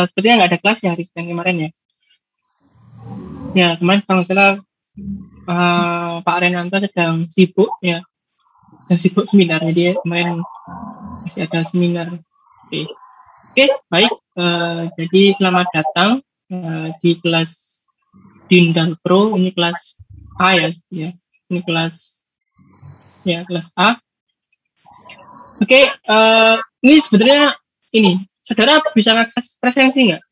sepertinya nggak ada kelas ya hari Senin kemarin ya. Ya kemarin kalau nggak salah Pak Renanto sedang sibuk ya, sedang sibuk seminar, jadi kemarin masih ada seminar. Oke, baik. Jadi selamat datang di kelas Dindal Pro. Ini kelas A ya. Ini kelas A. Oke, ini sebenarnya saudara bisa akses presensi nggak?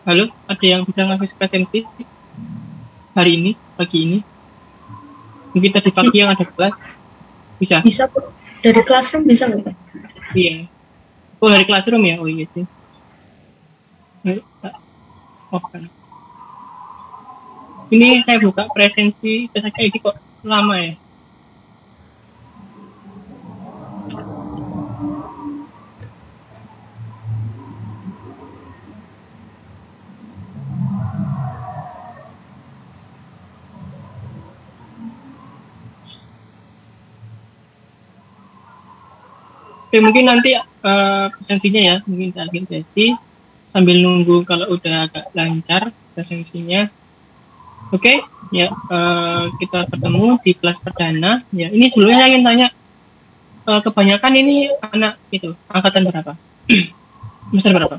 Halo, ada yang bisa ngakses presensi hari ini, pagi ini? Mungkin tadi pagi yang ada kelas bisa? Bisa, dari classroom bisa nggak? Iya. Oh, dari classroom ya? Oh iya sih. Oh, kan. Ini saya buka presensi, presensi ini kok lama ya? Oke, mungkin nanti presensinya ya, mungkin akhir sesi sambil nunggu kalau udah agak lancar presensinya. Oke, ya kita bertemu di kelas perdana. Ya, ini sebelumnya saya ingin tanya, kebanyakan ini anak itu angkatan berapa? Semester berapa?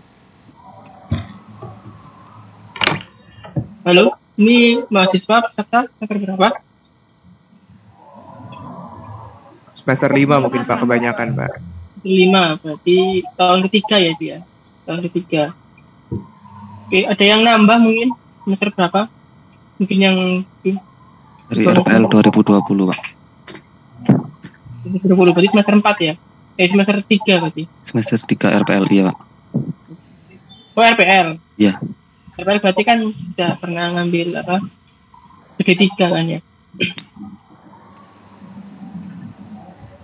Halo, ini mahasiswa peserta semester berapa? Semester 5 mungkin Pak, kebanyakan Pak. 5, berarti tahun ketiga ya dia. Tahun ketiga. Oke, ada yang nambah mungkin semester berapa? Mungkin yang dari RPL 2020 Pak. 2020 berarti semester 4 ya? Semester 3 berarti. Semester 3 RPL iya Pak. Oh, RPL. Iya. RPL berarti kan tidak pernah ngambil D3 kan ya?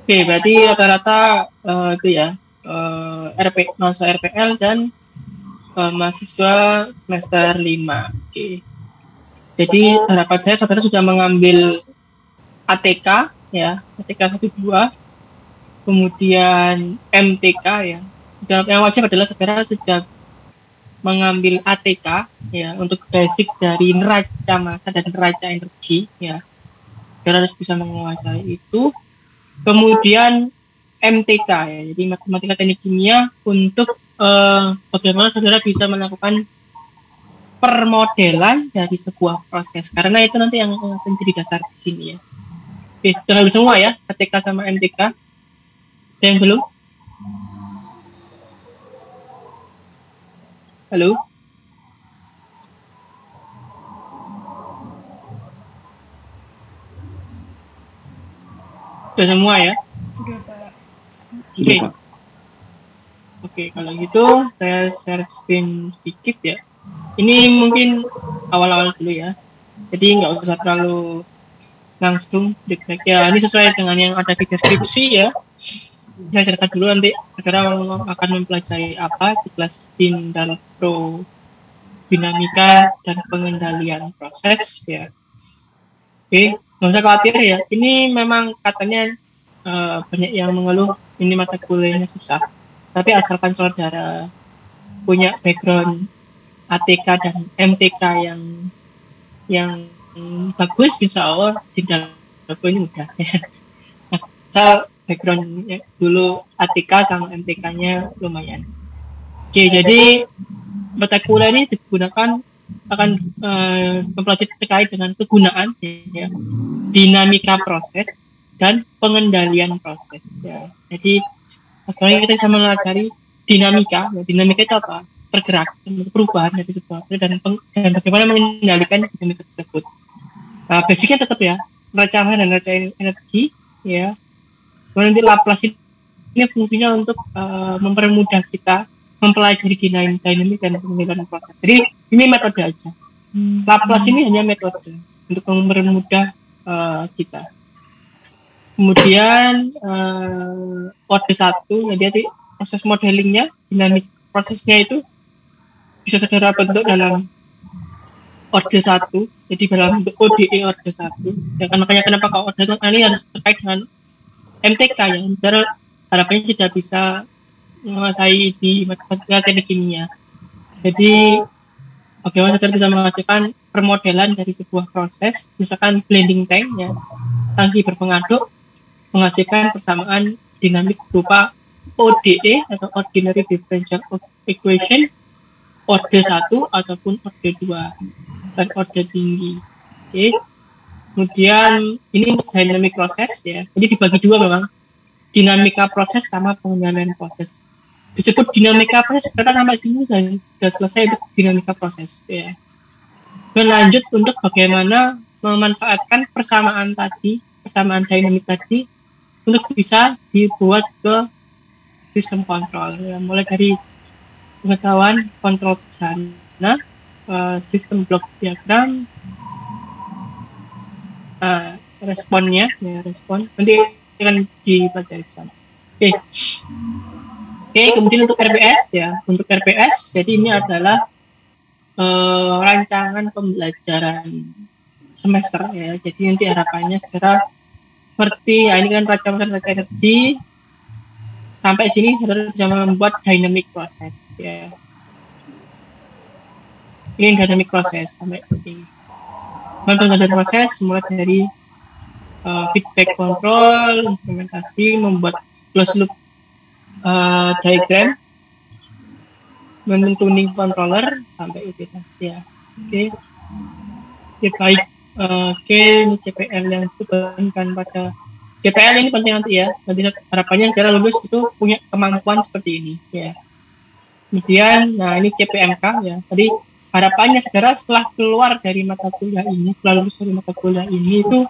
Oke, berarti rata-rata itu ya mahasiswa RPL dan mahasiswa semester 5. Oke. Jadi harapan saya saudara sudah mengambil ATK ya, ATK 1-2, kemudian MTK ya. Dan yang wajib adalah saudara sudah mengambil ATK ya untuk basic dari neraca massa dan neraca energi ya. Saudara harus bisa menguasai itu. Kemudian MTK ya, jadi matematika teknik kimia untuk bagaimana saudara bisa melakukan permodelan dari sebuah proses, karena itu nanti yang menjadi dasar di sini ya. Oke, jangan semua ya, ATK sama MTK. Ada yang belum? Halo? Sudah semua ya? Sudah Pak. Oke. Oke, kalau gitu saya share screen sedikit ya. Ini mungkin awal-awal dulu ya. Jadi nggak usah terlalu langsung diklik ya. Ini sesuai dengan yang ada di deskripsi ya. Saya ceritakan dulu, nanti saudara akan mempelajari apa di kelas Dindal Pro, dinamika dan pengendalian proses ya. Oke, nggak usah khawatir ya. Ini memang katanya banyak yang mengeluh ini mata kuliahnya susah. Tapi asalkan saudara punya background ATK dan MTK yang bagus, insya Allah Dindal Pro ini mudah ya. Asal background dulu ATK sama MTK-nya lumayan. Oke, jadi mata kuliah ini digunakan akan mempelajari terkait dengan kegunaan ya, dinamika proses dan pengendalian proses ya. Jadi akhirnya kita bisa mempelajari dinamika. Ya, dinamika itu apa? Pergerakan, perubahan dari sebuah proses dan bagaimana mengendalikan dinamika tersebut. Basicnya tetap ya, neraca massa dan neraca energi ya. Kemudian nanti Laplace ini fungsinya untuk mempermudah kita mempelajari dinamika dan pengendalian proses. Jadi ini metode aja. Laplace ini hanya metode untuk mempermudah kita. Kemudian kode 1, jadi proses modelingnya, dinamik prosesnya itu bisa saudara bentuk dalam orde 1, jadi dalam bentuk ODE orde 1. Ya, makanya kenapa kalau orde ini harus terkait dengan MTK ya, saudara harapannya sudah bisa menguasai di matematika teknik kimia. Jadi bagaimana saudara bisa menghasilkan permodelan dari sebuah proses, misalkan blending tank ya, tangki berpengaduk, menghasilkan persamaan dinamik berupa ODE atau Ordinary Differential Equation, orde 1 ataupun orde 2 dan orde tinggi. Oke. Kemudian ini untuk dynamic proses ya. Jadi dibagi dua memang. Dinamika proses sama pengendalian proses. Disebut dinamika proses karena sampai sini sudah selesai untuk dinamika proses ya. Dan lanjut untuk bagaimana memanfaatkan persamaan dinamik tadi untuk bisa dibuat ke sistem kontrol ya. Mulai dari pengetahuan kontrol sederhana, sistem blok diagram, responnya ya, respon nanti akan dibaca di sana. Oke, kemudian untuk RPS ya, untuk RPS jadi ini adalah rancangan pembelajaran semester ya. Jadi nanti harapannya saudara seperti ini kan rancangan energi sampai sini saudara bisa membuat dynamic proses ya. Ini dynamic proses sampai ini. Dynamic proses mulai dari feedback control, instrumentasi, membuat closed loop diagram, men-tuning controller sampai iterasi ya. Oke, baik. Oke, ini CPL yang diberikan pada CPL ini penting nanti ya. Nanti harapannya negara lulus itu punya kemampuan seperti ini ya. Kemudian, nah ini CPMK ya. Tadi harapannya segera setelah keluar dari mata kuliah ini, setelah lulus dari mata kuliah ini itu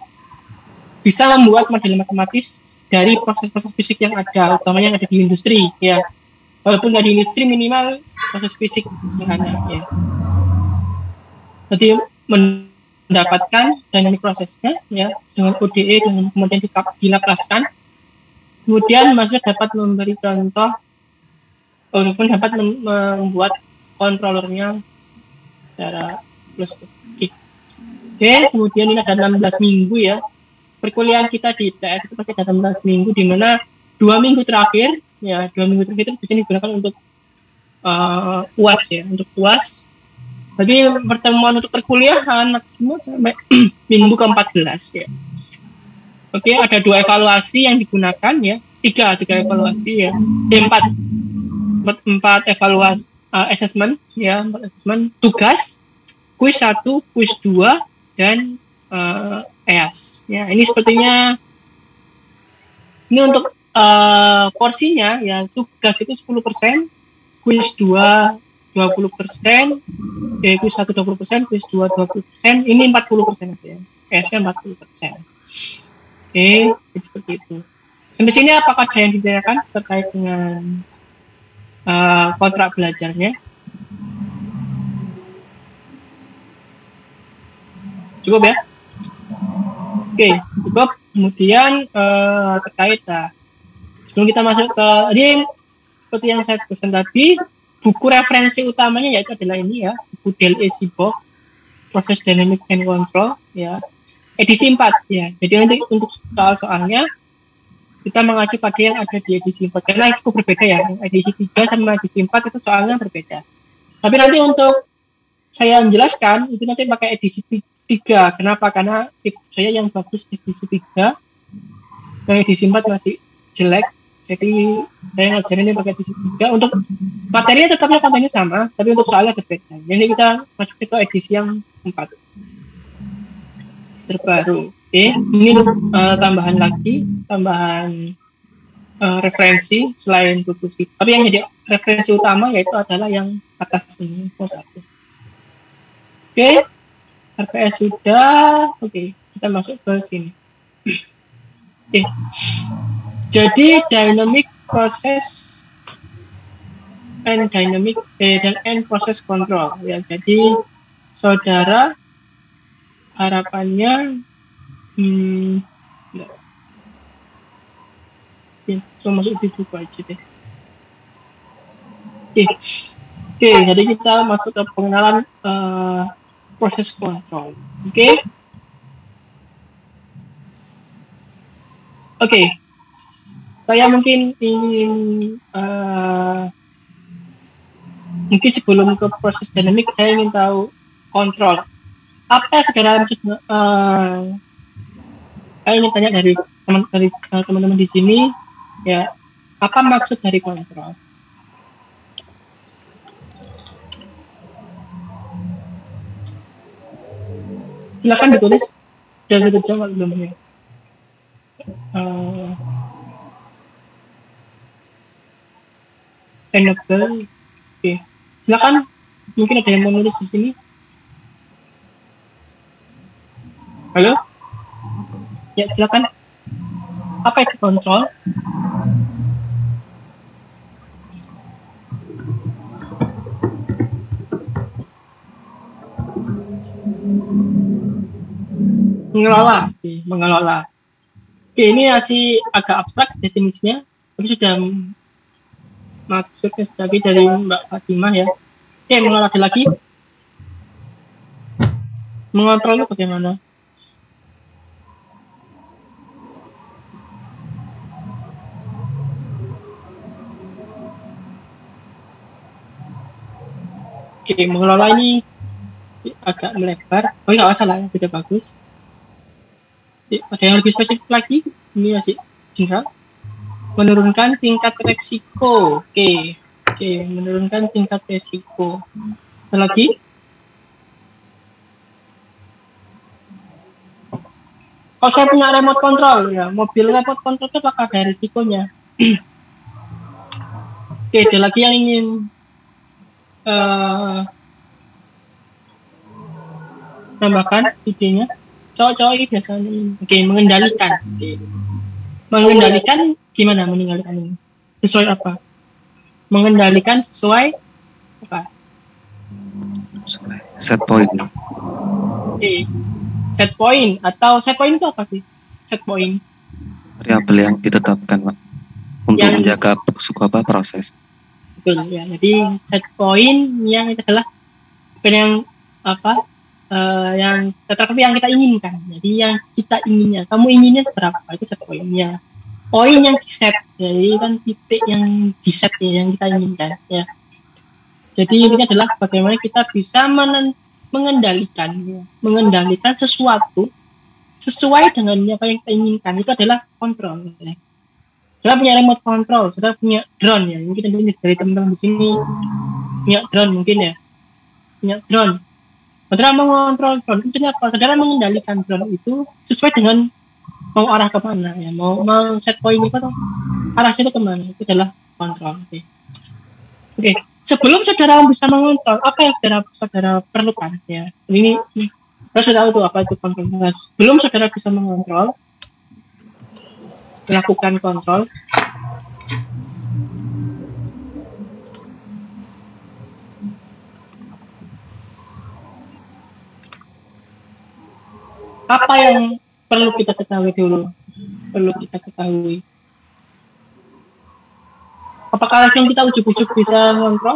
bisa membuat model matematis dari proses-proses fisik yang ada, utamanya yang ada di industri ya. Walaupun nggak di industri, minimal proses fisik sederhana ya. Jadi mendapatkan dynamic prosesnya ya dengan ODE dan kemudian dilaplaskan. Kemudian maksudnya dapat memberi contoh walaupun dapat membuat kontrolernya secara plus. Oke, kemudian ini ada 16 minggu ya. Perkuliahan kita di ITS itu pasti ada 16 minggu, di mana 2 minggu terakhir ya, 2 minggu terakhir itu bisa digunakan untuk UAS ya, untuk UAS. Jadi pertemuan untuk perkuliahan maksimal sampai minggu ke-14 ya. Oke, ada 2 evaluasi yang digunakan ya, 3 evaluasi ya, 4 evaluasi assessment ya, 4 assessment, tugas, kuis 1, kuis 2 dan EAS ya. Ini sepertinya ini untuk porsinya ya, tugas itu 10%, kuis 2 20%, kuis 1 20%, kuis 2 20%, ini 40% ya. EAS-nya 40%. Oke, seperti itu. Sampai sini apakah ada yang ditanyakan terkait dengan kontrak belajarnya? Cukup ya? Oke, cukup. Kemudian terkait sebelum kita masuk ke ini seperti yang saya sebutkan tadi, buku referensi utamanya yaitu adalah ini ya, buku Del Book Process Dynamics and Control ya, edisi 4 ya. Jadi nanti untuk soal-soalnya kita mengacu pada yang ada di edisi 4 karena itu berbeda ya. Edisi 3 sama edisi 4 itu soalnya berbeda. Tapi nanti untuk saya menjelaskan itu nanti pakai edisi 3. Kenapa? Karena saya yang bagus edisi 3, yang edisi 4 masih jelek. Jadi saya ngajarin ini pakai edisi 3. Untuk materinya tetapnya kontennya sama, tapi untuk soalnya berbeda. Jadi kita masuk ke edisi yang 4 terbaru. Oke, ini tambahan referensi selain buku sih. Tapi yang jadi referensi utama yaitu adalah yang atas ini, pos 1. Oke, RPS sudah. Oke, kita masuk ke sini. Oke. Jadi dynamic process and dynamic dan process control ya. Jadi saudara harapannya ya, so masuk di buku aja deh. Oke, jadi kita masuk ke pengenalan proses kontrol. Oke. saya mungkin ingin mungkin sebelum ke proses dinamik saya ingin tahu kontrol. Apa saudara saya ingin tanya dari teman-teman di sini ya, apa maksud dari kontrol? Silakan ditulis dan dijawab belum ya. Enable, oke. Silakan, mungkin ada yang mau nulis di sini. Halo? Ya, silakan. Apa itu kontrol? Mengelola, oke, mengelola. Oke, ini masih agak abstrak definisinya, tapi sudah maksudnya tapi dari Mbak Fatimah ya. Oke, mengelola lagi. Mengontrol itu bagaimana? Oke, mengelola ini agak melebar. Oh, nggak masalah, sudah bagus. Ada yang lebih spesifik lagi? Ini masih general. Menurunkan tingkat resiko. Oke, menurunkan tingkat resiko. Ada lagi? Kalau saya punya remote control, ya mobil remote control itu apakah ada risikonya? Oke, ada lagi yang ingin tambahkan idenya? Cowok-cowok ini biasanya. Oke, mengendalikan. Oke. Mengendalikan gimana mengendalikan ini? Sesuai apa? Mengendalikan sesuai apa? Set point. Oke. Set point atau set point itu apa sih? Set point. Variabel yang ditetapkan, Pak. Untuk Yang- menjaga proses. Betul ya. Jadi set point yang itu adalah bukan yang apa? Yang tetapi yang kita inginkan. Jadi yang kita inginnya, kamu inginnya seberapa? Itu set pointnya. Poin yang di set, jadi kan titik yang di set ya, yang kita inginkan ya. Jadi ini adalah bagaimana kita bisa mengendalikan sesuatu sesuai dengan apa yang kita inginkan. Itu adalah kontrol. Ya. Saudara punya remote control, saudara punya drone ya. Mungkin dari teman-teman di sini punya drone mungkin ya, punya drone. Saudara mengontrol drone, itu apa? Saudara mengendalikan drone itu sesuai dengan mau arah kemana ya, mau set point itu atau arahnya itu kemana, itu adalah kontrol. Oke. Sebelum saudara bisa mengontrol, apa yang saudara perlukan ya? Ini saudara sudah tahu tuh apa itu kontrol. Sebelum saudara bisa mengontrol, melakukan kontrol, apa yang perlu kita ketahui dulu? Apakah yang kita ujuk-ujuk bisa mengontrol?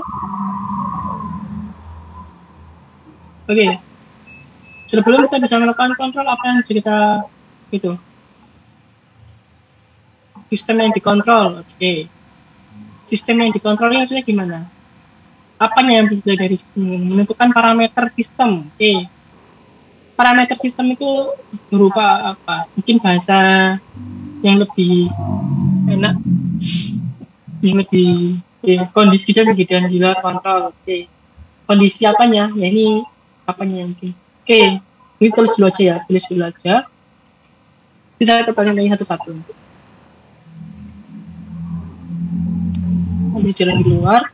Oke. Sebelum kita bisa melakukan kontrol, apa yang kita itu? Sistem yang dikontrol. Oke. Sistem yang dikontrol ini maksudnya gimana? Apanya yang bisa dari sistem ini? Menentukan parameter sistem. Oke. Parameter sistem itu berupa apa? Mungkin bahasa yang lebih enak, yang lebih kondisi kita begitu di luar kontrol. Oke. Kondisi apanya? Ya ini apanya mungkin. Oke. Ini tulis dulu aja ya. Tulis dulu aja. Jadi saya tanya satu-satu. Ambil jalan di luar.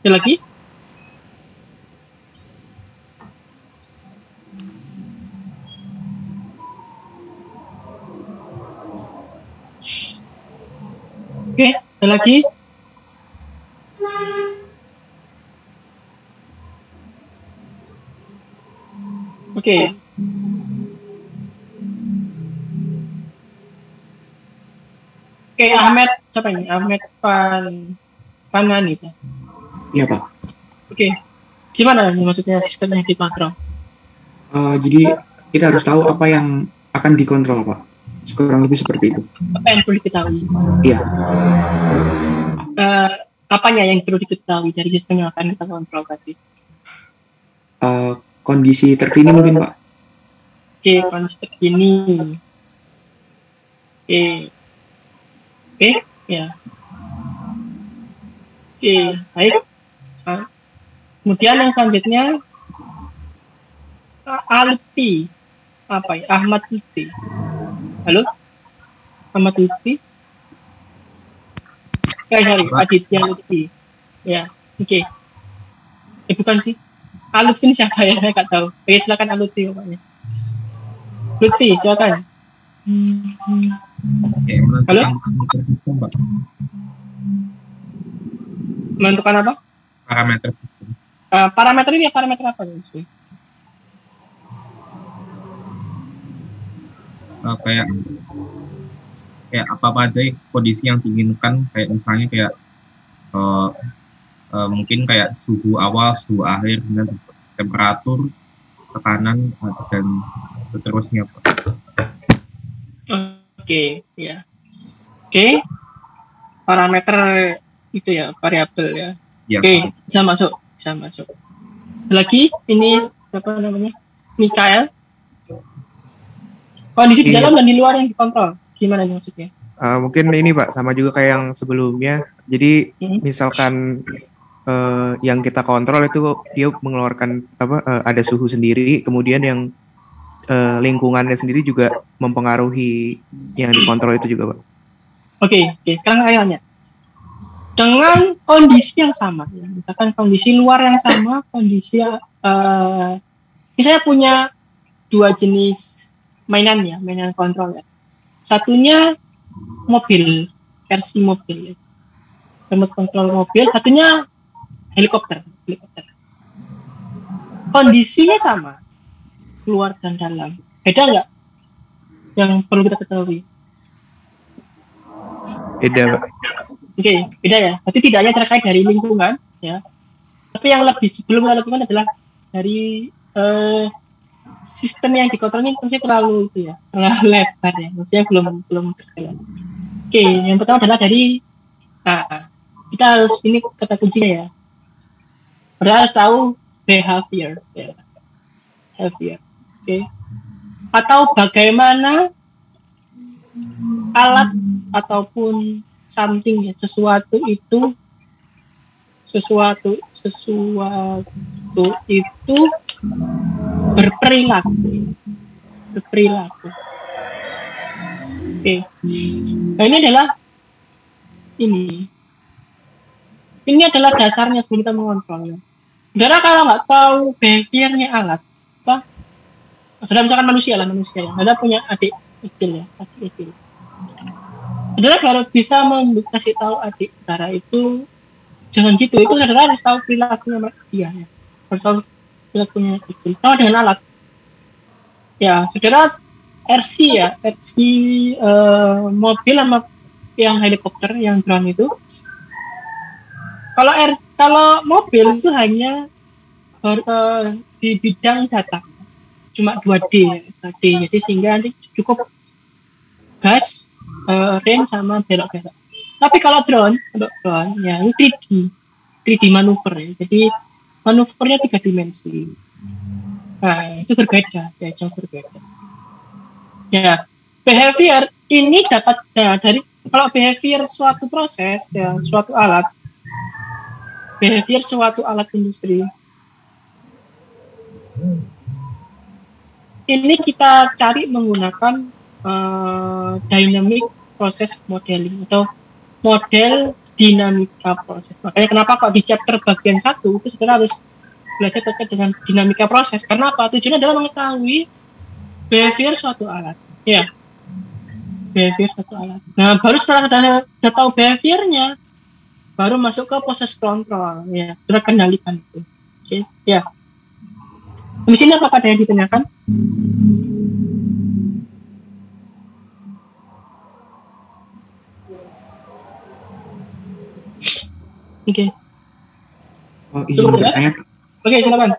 Ada lagi? Oke, ada lagi? Oke. Oke, Ahmed, siapa ini? Ahmed Panani. Iya, Pak. Oke. Gimana nih maksudnya sistem yang dikontrol? Jadi kita harus tahu apa akan dikontrol, Pak. Kurang lebih seperti itu. Apa yang perlu diketahui? Iya. Apanya yang perlu diketahui dari sistem yang akan kita kontrol tadi? Kondisi terkini mungkin, Pak. Oke, kondisi terkini. Oke, ya. Oke, baik. Kemudian yang selanjutnya Lutfi. Apa ya? Ahmad Lutfi. Halo? Ahmad Lutfi? Sorry, Aditya Lutfi. Ya, oke. Bukan sih. Lutfi ini siapa ya? Saya nggak tahu. Oke, silakan Lutfi pokoknya. Lutfi, silakan. Halo? Sistem, Pak. Menentukan apa? Parameter sistem. Parameter ini parameter apa? Lutfi? Kayak apa aja kondisi yang diinginkan, kayak misalnya kayak mungkin kayak suhu awal, suhu akhir, dan temperatur, tekanan, dan seterusnya, Pak. Oke, ya. Oke. Parameter itu ya, variabel ya. Ya, Oke, bisa masuk. Lagi ini siapa namanya? Mikael. Kondisi di dalam dan di luar yang dikontrol. Gimana nih maksudnya? Mungkin ini Pak, sama juga kayak yang sebelumnya. Jadi misalkan yang kita kontrol itu dia mengeluarkan ada suhu sendiri, kemudian yang lingkungannya sendiri juga mempengaruhi yang dikontrol itu juga, Pak. Oke. Sekarang saya tanya. Dengan kondisi yang sama, ya, misalkan kondisi luar yang sama, kondisi misalnya punya dua jenis mainan kontrol ya. Satunya mobil, versi mobil, remote control mobil. Satunya helikopter. Kondisinya sama, luar dan dalam. Beda nggak? Yang perlu kita ketahui. Beda, Pak. Oke, beda ya. Berarti tidak hanya terkait dari lingkungan, ya. Tapi yang lebih sebelum lingkungan adalah dari sistem yang dikontrol ini maksudnya terlalu lebar ya. Maksudnya belum terjelas. Oke, yang pertama adalah dari kita harus ini kata kuncinya ya. Kita harus tahu behavior, ya. Oke. Atau bagaimana alat ataupun something ya, sesuatu itu berperilaku. Oke. Nah, ini adalah dasarnya sebelum kita mengontrolnya. Karena kalau nggak tahu behaviornya alat, sudah misalkan manusia ya, ada punya adik kecil. Saudara baru bisa kasih tahu adik saudara itu jangan gitu. Itu saudara harus tahu perilakunya dia ya. Harus tahu perilakunya kecil. Sama dengan alat. Ya, saudara RC mobil sama yang helikopter, yang drone itu. Kalau mobil itu hanya di bidang data. Cuma 2D. Jadi sehingga nanti cukup gas, rem sama belok-belok. Tapi kalau drone ya ini 3D manuver ya. Jadi manuvernya 3 dimensi. Nah, itu berbeda, ya, jauh berbeda. Ya, behavior ini dapat dari kalau behavior suatu proses ya, suatu alat industri. Ini kita cari menggunakan dynamic process modeling atau model dinamika proses. Makanya kenapa kok di chapter bagian 1 itu saudara harus belajar terkait dengan dinamika proses. Karena apa? Tujuannya adalah mengetahui behavior suatu alat. Ya, behavior suatu alat. Nah, baru setelah sudah tahu behaviornya, baru masuk ke proses kontrol. Ya, sudah kendalikan itu. Oke, ya. Di sini apakah ada yang ditanyakan? Oke. Izin bertanya. Oke, silakan.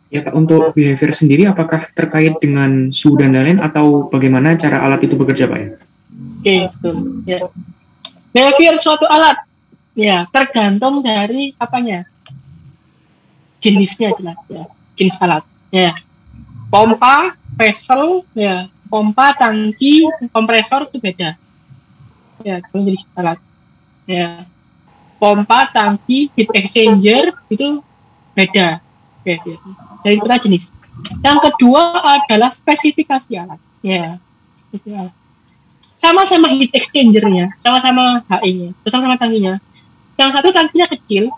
Ya Pak, untuk behavior sendiri apakah terkait dengan suhu dan lain-lain atau bagaimana cara alat itu bekerja Pak ya? Oke, betul. Ya. Behavior suatu alat, ya tergantung dari apanya, jenisnya jelas ya, jenis alat. Ya, pompa, vessel, ya, pompa, tangki, kompresor itu beda. Ya, kalau jenis alat. Ya, pompa, tangki, heat exchanger itu beda. Behavior. Dari kita jenis. Yang kedua adalah spesifikasi alat. Ya, itu alat. Sama-sama heat exchanger-nya, sama-sama HE-nya, sama-sama tangkinya. Yang satu tangkinya kecil,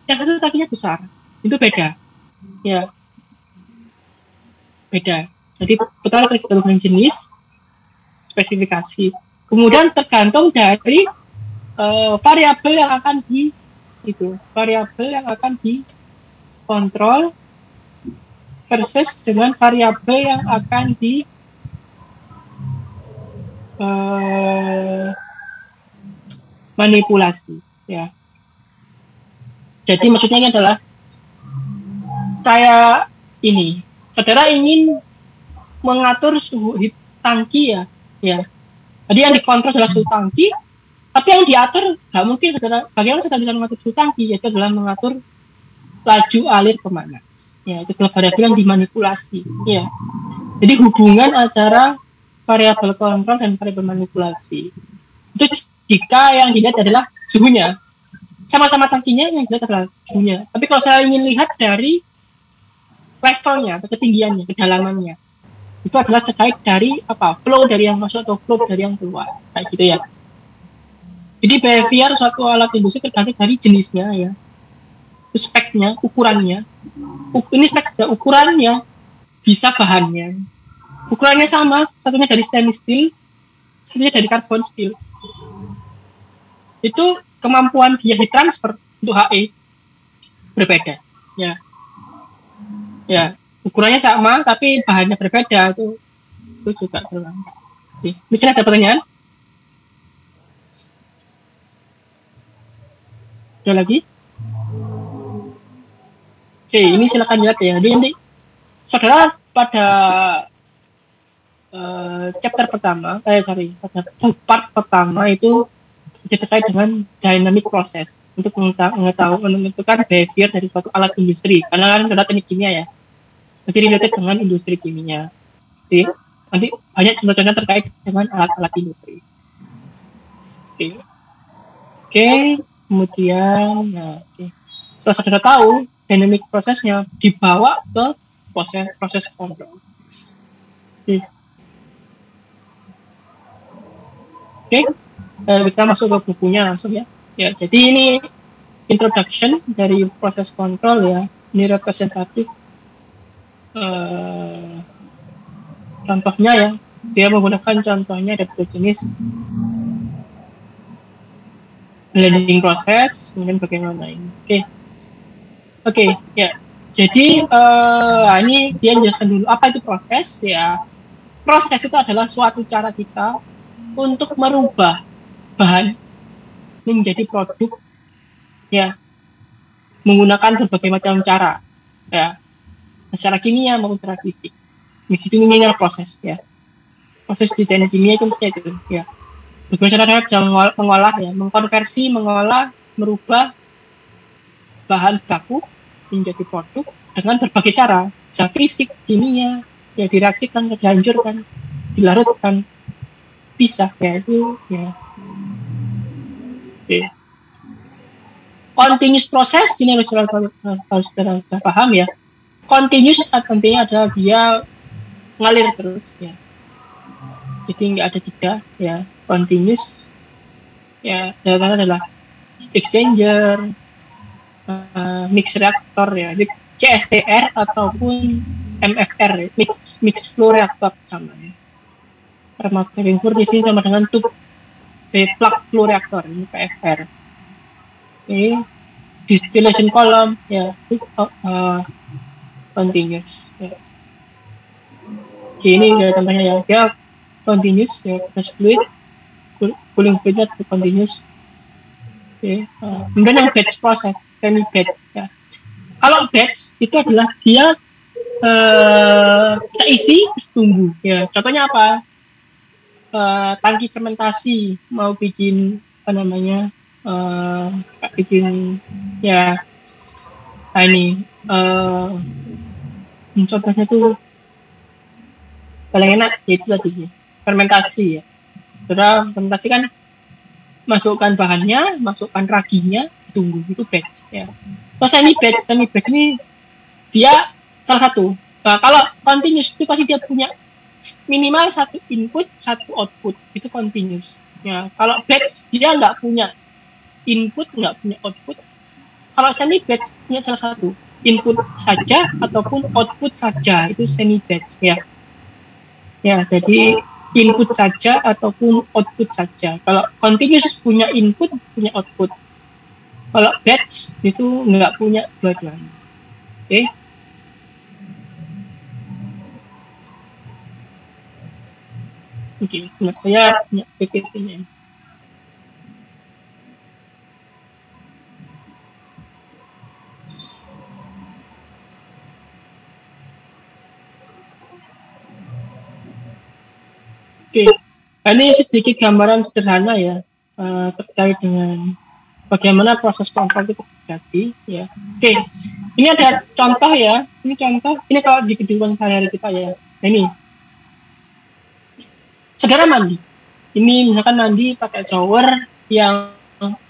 yang satu tangkinya besar. Itu beda. Ya. Beda. Jadi pertama tergantung jenis, spesifikasi. Kemudian tergantung dari variabel yang akan variabel yang akan dikontrol versus dengan variabel yang akan manipulasi, ya. Jadi maksudnya ini adalah kayak ini, saudara ingin mengatur suhu tangki ya. Jadi yang dikontrol adalah suhu tangki, tapi yang diatur nggak mungkin saudara. Bagaimana saudara bisa mengatur suhu tangki? Yaitu adalah mengatur laju alir pemanas. Ya, itu adalah variabel yang dimanipulasi. Ya. Jadi hubungan antara variabel kontrol dan variabel manipulasi. Itu jika yang dilihat adalah suhunya. Sama-sama tangkinya yang dilihat adalah suhunya. Tapi kalau saya ingin lihat dari levelnya atau ketinggiannya, kedalamannya, itu adalah terkait dari flow dari yang masuk atau flow dari yang keluar, kayak gitu ya. Jadi behavior suatu alat industri tergantung dari jenisnya ya, speknya, ukurannya. Ini spek ukurannya, bisa bahannya. Ukurannya sama, satunya dari stainless steel, satunya dari carbon steel. Itu kemampuan dia heat transfer untuk HE berbeda, ya. Ya, ukurannya sama tapi bahannya berbeda, itu juga terulang. Misalnya ada pertanyaan? Ada lagi? Oke, ini silakan lihat ya. Jadi nanti saudara pada chapter pertama, pada part pertama itu terkait dengan dynamic process untuk menentukan behavior dari suatu alat industri. Karena kan ada teknik kimia ya, jadi related dengan industri kimia. Jadi nanti banyak contoh-contoh terkait dengan alat-alat industri. Oke. Kemudian, setelah saudara tahu dynamic prosesnya, dibawa ke proses kontrol. Oke. Kita masuk ke bukunya langsung ya. Ya, jadi ini introduction dari proses kontrol ya. Ini representatif. Contohnya ya, dia menggunakan contohnya ada dua jenis blending proses, kemudian bagaimana ini. Oke, ya. Jadi ini dia jelaskan dulu apa itu proses ya. Proses itu adalah suatu cara kita untuk merubah bahan menjadi produk ya, menggunakan berbagai macam cara ya, secara kimia maupun secara fisik. Itu namanya proses ya. Proses di teknik kimia itu ya. Bagaimana cara bisa mengolah ya, mengkonversi, mengolah, merubah bahan baku menjadi produk dengan berbagai cara, bisa fisik, kimia, ya direaksikan, dihancurkan, dilarutkan, bisa ya itu ya. Oke. Continuous proses ini harus sudah paham ya. Continuous artinya adalah dia ngalir terus ya. Jadi nggak ada jeda ya. Continuous ya, dalamnya adalah exchanger, mix reactor ya, jadi CSTR ataupun MFR, mix flow reactor sama ya. Permaculum di sini sama dengan tube plug flow reactor, ini PFR. Ini distillation column ya, continuous ya. Ini ya contohnya ya, dia continuous ya, press fluid, cooling fluid itu continuous. Oke. Kemudian yang batch proses, semi batch ya. Kalau batch itu adalah dia kita isi terus tunggu ya. Contohnya apa? Tangki fermentasi mau bikin apa namanya? Bikin ya. Nah ini contohnya tuh paling enak yaitu tadi fermentasi ya. Setelah fermentasi kan masukkan bahannya, masukkan raginya, tunggu itu batch ya. Kalau semi batch ini dia salah satu. Nah, kalau continuous itu pasti dia punya minimal satu input, satu output itu continuous. Ya, kalau batch dia nggak punya input, nggak punya output. Kalau semi batch punya salah satu input saja ataupun output saja itu semi batch ya. Ya, jadi input saja ataupun output saja. Kalau continuous punya input, punya output. Kalau batch itu nggak punya dua-duanya. Oke. Oke, saya punya PPT-nya. Oke, ini sedikit gambaran sederhana ya terkait dengan bagaimana proses kontrol itu terjadi ya. Oke, ini ada contoh ya. Ini contoh. Ini kalau di kehidupan sehari-hari kita ya. Nah, ini, saudara mandi. Ini misalkan mandi pakai shower yang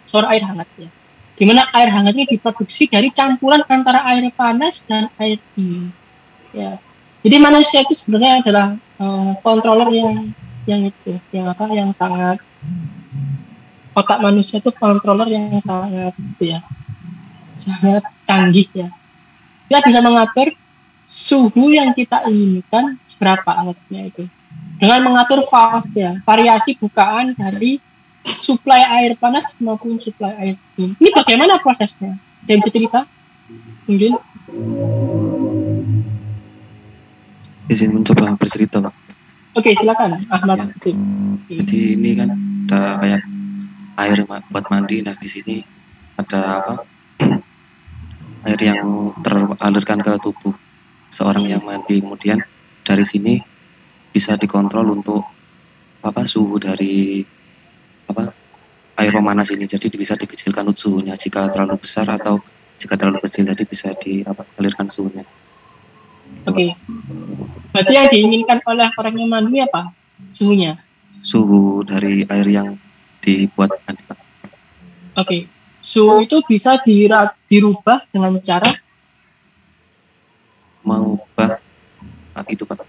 shower air hangat ya. Dimana air hangatnya diproduksi dari campuran antara air panas dan air dingin. Ya. Jadi manusia itu sebenarnya adalah controller yang sangat otak manusia itu controller yang sangat sangat canggih ya. Dia bisa mengatur suhu yang kita inginkan seberapa alatnya itu dengan mengatur valve ya, variasi bukaan dari suplai air panas maupun suplai air dingin. Ini bagaimana prosesnya? Dan bisa cerita? Mungkin Izin mencoba bercerita, Pak. Oke, silakan Ahmad. Ya. Jadi ini kan ada kayak air buat mandi. Nah, di sini ada apa? Air yang teralirkan ke tubuh seorang yang mandi. Kemudian dari sini bisa dikontrol untuk suhu dari air pemanas ini. Jadi bisa dikecilkan suhunya jika terlalu besar atau jika terlalu kecil. Jadi bisa dialirkan suhunya. Oke. Berarti yang diinginkan oleh orang yang mandi apa? Suhunya? Suhu dari air yang dibuat mandi, Pak. Oke. Suhu itu bisa dirubah dengan cara mengubah itu, Pak.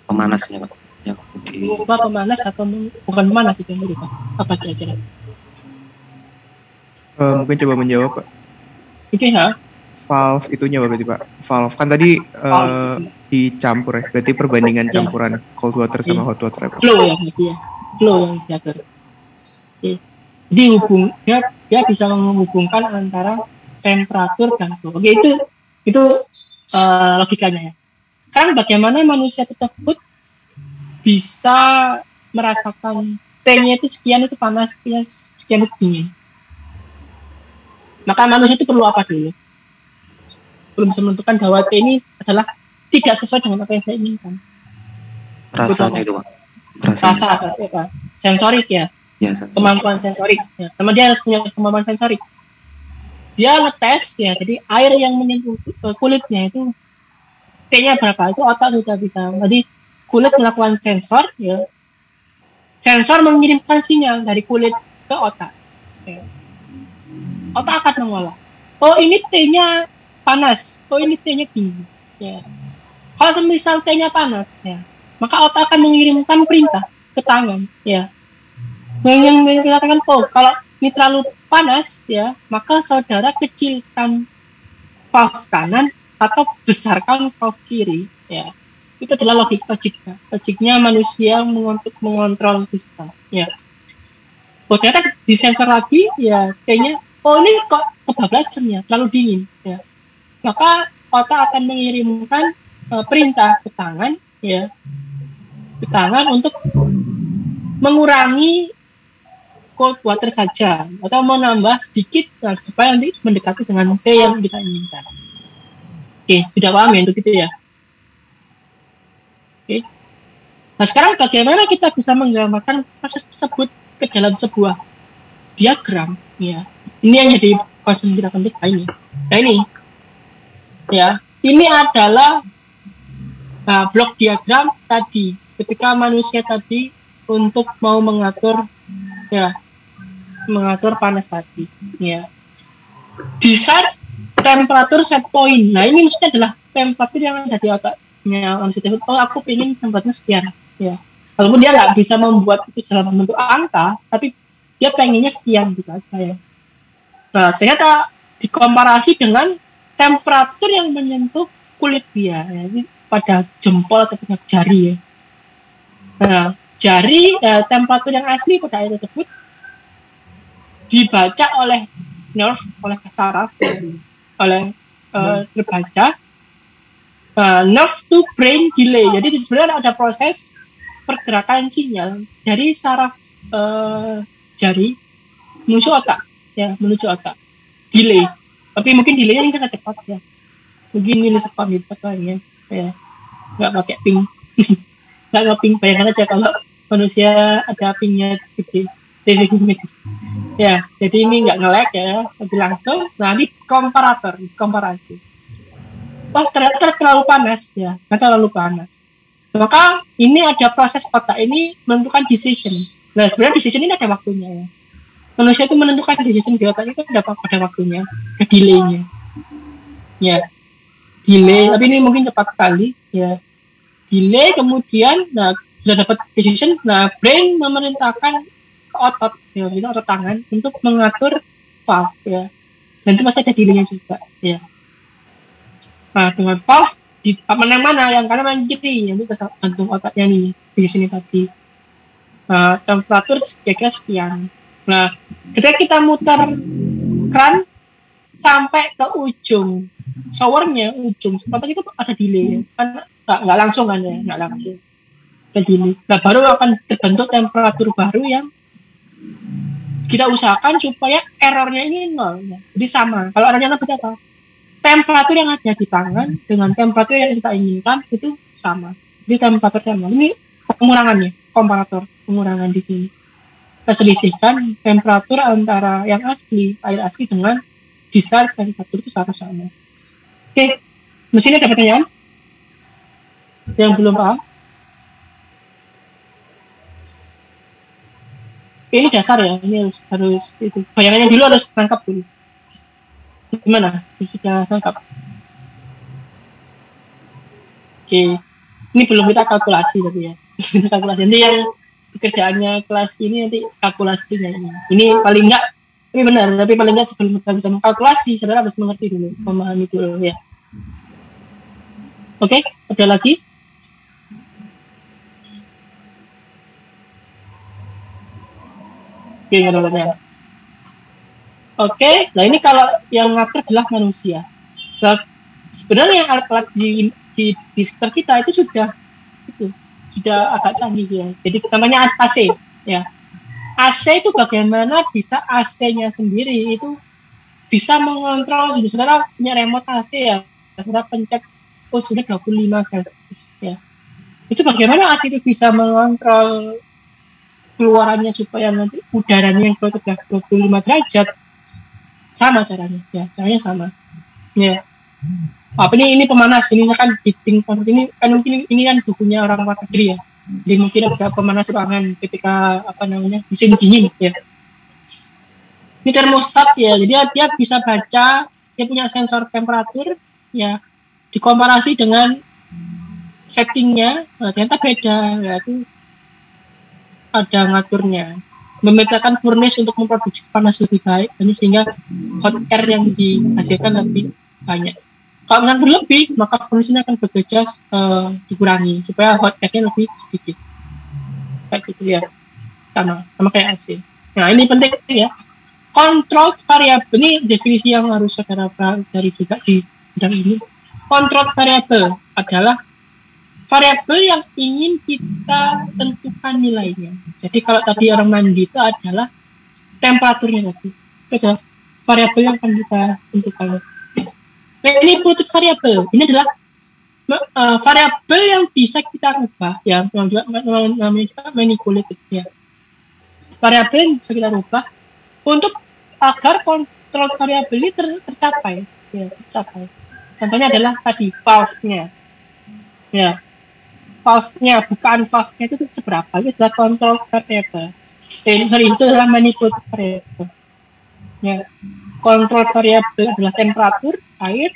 Pemanasnya, Pak. Yang mengubah pemanas atau bukan pemanas itu yang dirubah. Apa kira-kira? Mungkin coba menjawab, Pak. Oke, ha? Valve itunya berarti, Pak. Valve kan tadi dicampur ya. Berarti perbandingan campuran cold water sama hot water ya, Pak. Flow ya, berarti ya. Flow yang diatur. Oke. Jadi dia bisa menghubungkan antara temperatur dan flow. Oke, itu logikanya ya. Sekarang bagaimana manusia tersebut bisa merasakan T-nya itu sekian itu panas, sekian itu dingin. Maka manusia itu perlu apa dulu? Belum bisa menentukan bahwa T ini adalah tidak sesuai dengan apa yang saya inginkan. Rasanya itu, Pak. Rasa apa? Sensorik ya. Ya, kemampuan sensorik. Ya. Sama dia harus punya kemampuan sensorik. Dia ngetes ya, jadi air yang menyentuh kulitnya itu T-nya berapa? Itu otak sudah bisa. Jadi kulit melakukan sensor ya. Sensor mengirimkan sinyal dari kulit ke otak. Ya. Otak akan mengolah. Oh, ini T-nya panas. Oh, ini T-nya dingin. Ya. Kalau semisal T-nya panas, ya, maka otak akan mengirimkan perintah ke tangan. Ya. Yang mengatakan, oh, kalau ini terlalu panas, ya, maka saudara kecilkan valve kanan atau besarkan valve kiri. Ya. Itu adalah logiknya manusia untuk mengontrol sistem. Ya. Oh, ternyata disensor lagi, ya, T-nya, oh, ini kok kebablasan ya, terlalu dingin. Ya. Maka otak akan mengirimkan perintah ke tangan, ya, ke tangan untuk mengurangi cold water saja atau menambah sedikit supaya nanti mendekati dengan T yang kita inginkan. Oke, tidak paham ya untuk itu ya. Oke. Nah sekarang bagaimana kita bisa menggambarkan proses tersebut ke dalam sebuah diagram? Ya, ini yang jadi concern kita ketika ini. Nah ini, ya, ini adalah blok diagram tadi. Ketika manusia tadi untuk mau mengatur, ya, mengatur panas tadi. Ya, di set temperatur set point. Nah ini maksudnya adalah temperatur yang ada di otaknya manusia. Oh aku pengen temperaturnya sekian. Ya, walaupun dia nggak bisa membuat itu dalam bentuk angka, tapi dia pengennya sekian gitu aja ya. Nah ternyata dikomparasi dengan temperatur yang menyentuh kulit dia, ya, pada jempol atau pada jari ya. Nah jari temperatur yang asli pada air tersebut dibaca oleh nerve, oleh saraf, oleh terbaca nerve to brain delay. Jadi sebenarnya ada proses pergerakan sinyal dari saraf jari menuju otak, ya, menuju otak. Delay, tapi mungkin delaynya sangat cepat ya, mungkin milisekon gitu katanya, ya, nggak pakai ping, nggak nge-ping, bayangkan aja kalau manusia ada pingnya gede, ya, jadi ini nggak nge-lag ya, lebih langsung. Nah ini komparasi. Wah ternyata terlalu panas ya, terlalu panas. Maka ini ada proses otak ini menentukan decision. Nah sebenarnya decision ini ada waktunya ya. Manusia itu menentukan decision di otak itu ada waktunya, ada delay-nya. Ya, delay. Tapi ini mungkin cepat sekali. Ya, delay kemudian, nah sudah dapat decision. Nah brain memerintahkan ke otot, ya, itu otot tangan untuk mengatur valve ya. Dan itu pasti ada delay-nya juga. Ya. Nah dengan valve di mana yang kanan yang kiri yang itu tergantung otaknya nih di sini tadi. Nah, temperatur kira-kira sekian. Nah, ketika kita muter keran sampai ke ujung showernya, ujung sepatu itu ada delay kan, nggak langsung kan ya, nggak langsung ada delay. Nah baru akan terbentuk temperatur baru yang kita usahakan supaya errornya ini 0 ya. Jadi sama. Kalau errornya berapa? Temperatur yang ada di tangan dengan temperatur yang kita inginkan itu sama. Jadi temperatur sama. Ini pengurangannya, komparator, pengurangan di sini. Kita selisihkan temperatur antara yang asli, air asli dengan desired temperatur itu harus sama. Oke, di sini ada pertanyaan? Yang belum paham? Ini dasar ya, ini harus itu. Bayangannya dulu harus tangkap dulu. Gimana? Sudah tangkap? Oke, ini belum kita kalkulasi tadi ya. Kalkulasi nanti yang pekerjaannya kelas ini nanti kalkulasinya ini. Ini paling enggak, tapi benar. Tapi paling enggak sebelum kita bisa mengkalkulasi, saudara harus mengerti dulu, memahami dulu ya. Oke, ada lagi? Oke, nggak ada pertanyaan. Oke, nah ini kalau yang ngatur adalah manusia. Nah, sebenarnya alat-alat di sekitar kita itu sudah agak canggih ya. Jadi namanya AC ya. AC itu bagaimana bisa AC-nya sendiri itu bisa mengontrol. Saudara punya remote AC ya, saudara pencet sudah 25 Celsius ya. Itu bagaimana AC itu bisa mengontrol keluarannya supaya nanti udaranya yang keluar 25 derajat. Sama caranya ya, caranya sama ya. Apa ini pemanas, ini kan heating ini kan mungkin ini kan bukunya orang luar negeri ya, jadi mungkin ada pemanas ruangan ketika musim dingin ya. Ini termostat ya, jadi dia bisa baca, dia punya sensor temperatur ya, dikomparasi dengan settingnya, nah, ternyata beda ya, itu ada ngaturnya, memetakan furnace untuk memproduksi panas lebih baik, sehingga hot air yang dihasilkan lebih banyak. Kalau misalnya berlebih, maka furnace-nya akan bekerja dikurangi supaya hot air-nya lebih sedikit. Kayak gitu ya, sama kayak AC. Nah ini penting ya. Controlled variable ini definisi yang harus saudara pelajari juga di bidang ini. Controlled variable adalah variabel yang ingin kita tentukan nilainya. Jadi kalau tadi orang mandi itu adalah temperaturnya tadi. Itu adalah variabel yang akan kita tentukan. Nah, ini produk variabel. Ini adalah variabel yang bisa kita rubah, yang juga namanya juga manipulated ya. Variabel yang bisa kita rubah untuk agar kontrol variabel ini tercapai. Ya, tercapai. Contohnya adalah tadi valve-nya. Ya, valve-nya, bukaan valve-nya itu seberapa? Itu adalah kontrol variabel. Itu adalah manipulated variabel. Ya, kontrol variabel adalah temperatur air.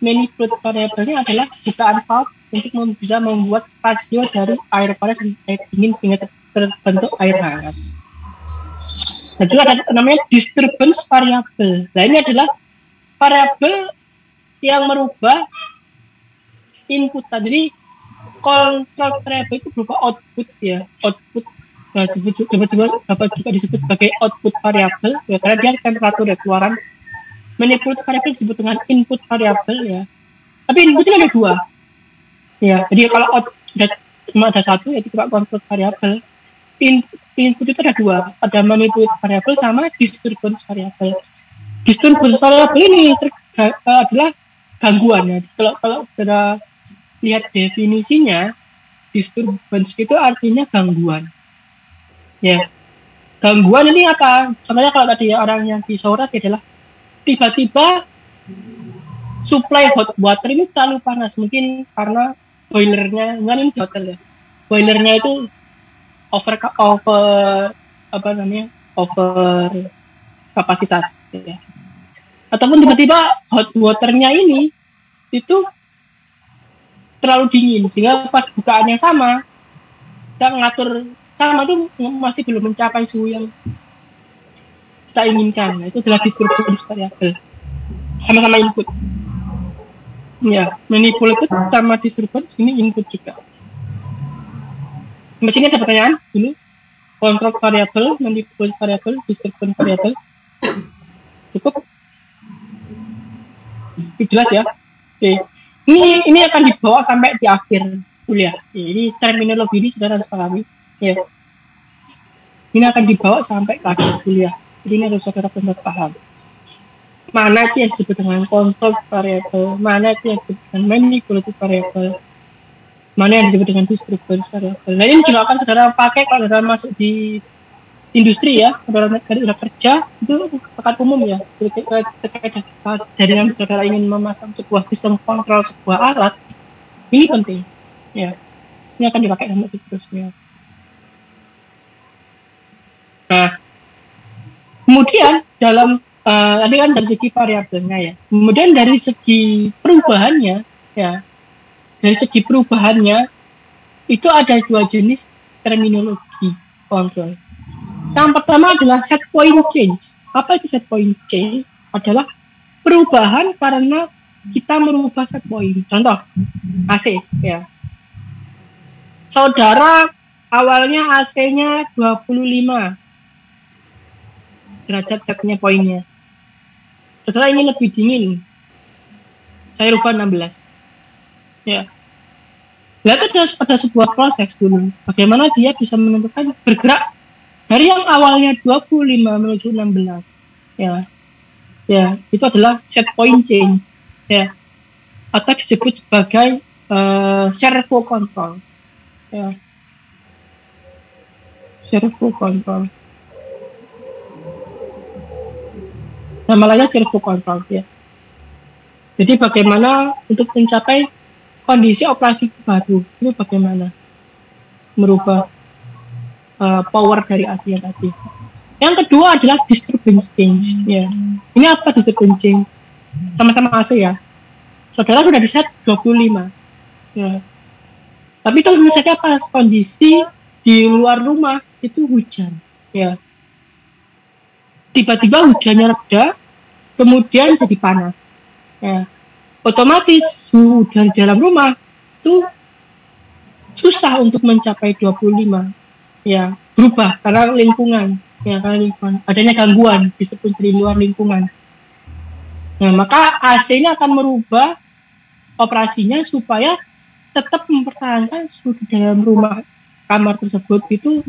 Manipulated variabelnya adalah bukaan valve untuk bisa membuat spasio dari air panas dan air dingin sehingga terbentuk air hangat. Dan juga ada namanya disturbance variable. Nah, ini adalah variabel yang merubah input. Jadi kontrol variabel itu berupa output ya, output. Nah, dapat juga disebut sebagai output variabel ya, karena dia temperatur ya, keluaran. Manipulated variable disebut dengan input variable ya. Tapi inputnya ada dua. Ya, jadi kalau cuma ada satu yaitu cuma kontrol variable. Input itu ada dua, ada manipulated variable sama disturbance variable. Disturbance variable ini adalah gangguan ya. Kalau kita lihat definisinya, disturbance itu artinya gangguan. Ya, gangguan ini apa? Contohnya kalau tadi orang yang disorot adalah tiba-tiba supply hot water ini terlalu panas, mungkin karena boilernya, kan ini di hotel ya, boilernya itu over kapasitas ya. Ataupun tiba-tiba hot waternya ini itu terlalu dingin sehingga pas bukaannya sama, kita ngatur sama itu masih belum mencapai suhu yang kita inginkan. Nah, itu adalah disturbance variable, sama-sama input ya. Manipulated sama disturbance ini input juga. Di sini ada pertanyaan dulu, kontrol variable, manipulated variable, disturbance variable. Cukup jelas ya. Oke, ini akan dibawa sampai di akhir kuliah. Jadi terminologi ini sudah harus pahami ya. Ini akan dibawa sampai ke akhir kuliah. Jadi ini harus saudara benar paham. Mana itu yang disebut dengan kontrol variable, mana itu yang disebut dengan manipulated variable, mana yang disebut dengan disturbance variable. Nah, ini juga akan saudara pakai kalau saudara masuk di industri ya, saudara kerja, itu pekat umum ya. Dari yang saudara ingin memasang sebuah sistem kontrol sebuah alat, ini penting ya. Ini akan dipakai sama terusnya. Nah, kemudian dalam tadi kan dari segi variabelnya ya. Kemudian dari segi perubahannya ya. Dari segi perubahannya itu ada dua jenis terminologi kontrol. Yang pertama adalah set point change. Apa itu set point change? Adalah perubahan karena kita merubah set point. Contoh AC ya. Saudara awalnya AC-nya 25 derajat setnya poinnya. Setelah ingin lebih dingin, saya rubah 16. Ya. Lalu ada sebuah proses dulu. Bagaimana dia bisa menentukan bergerak dari yang awalnya 25 menuju 16. Ya. Ya, itu adalah set point change. Ya. Atau disebut sebagai servo control. Ya. Servo control. Nama lainnya servo control ya. Jadi bagaimana untuk mencapai kondisi operasi baru, itu bagaimana merubah power dari AC yang tadi. Yang kedua adalah disturbance change ya. Ini apa disturbance change? Sama-sama AC ya. Saudara sudah di set 25 ya. Tapi kalau misalnya pas kondisi di luar rumah itu hujan ya. Tiba-tiba hujannya reda, kemudian jadi panas. Ya. Otomatis suhu dari dalam rumah itu susah untuk mencapai 25. Ya, berubah karena lingkungan. Ya, karena lingkungan. Adanya gangguan disebut dari luar lingkungan. Nah, maka AC ini akan merubah operasinya supaya tetap mempertahankan suhu di dalam rumah kamar tersebut itu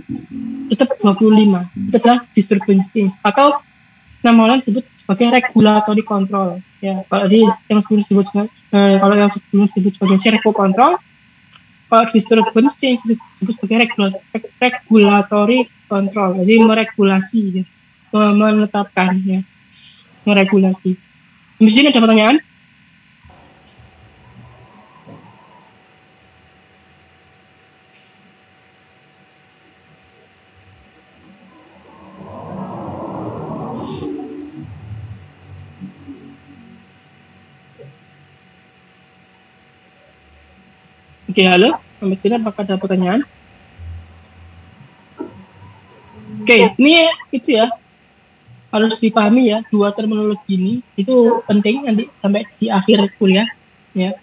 tetap 25. Itu adalah disturbance change atau nama lain disebut sebagai regulatory control. Ya, kalau yang sebelum disebut sebagai servo control, kalau disturbance disebut sebagai regulatory control. Jadi meregulasi, ya. Menetapkan, ya. Meregulasi. Di sini ada pertanyaan? Oke, halo. Sampai sini apakah ada pertanyaan? Oke, ini itu ya. Harus dipahami ya, dua terminologi ini itu penting nanti sampai di akhir kuliah ya.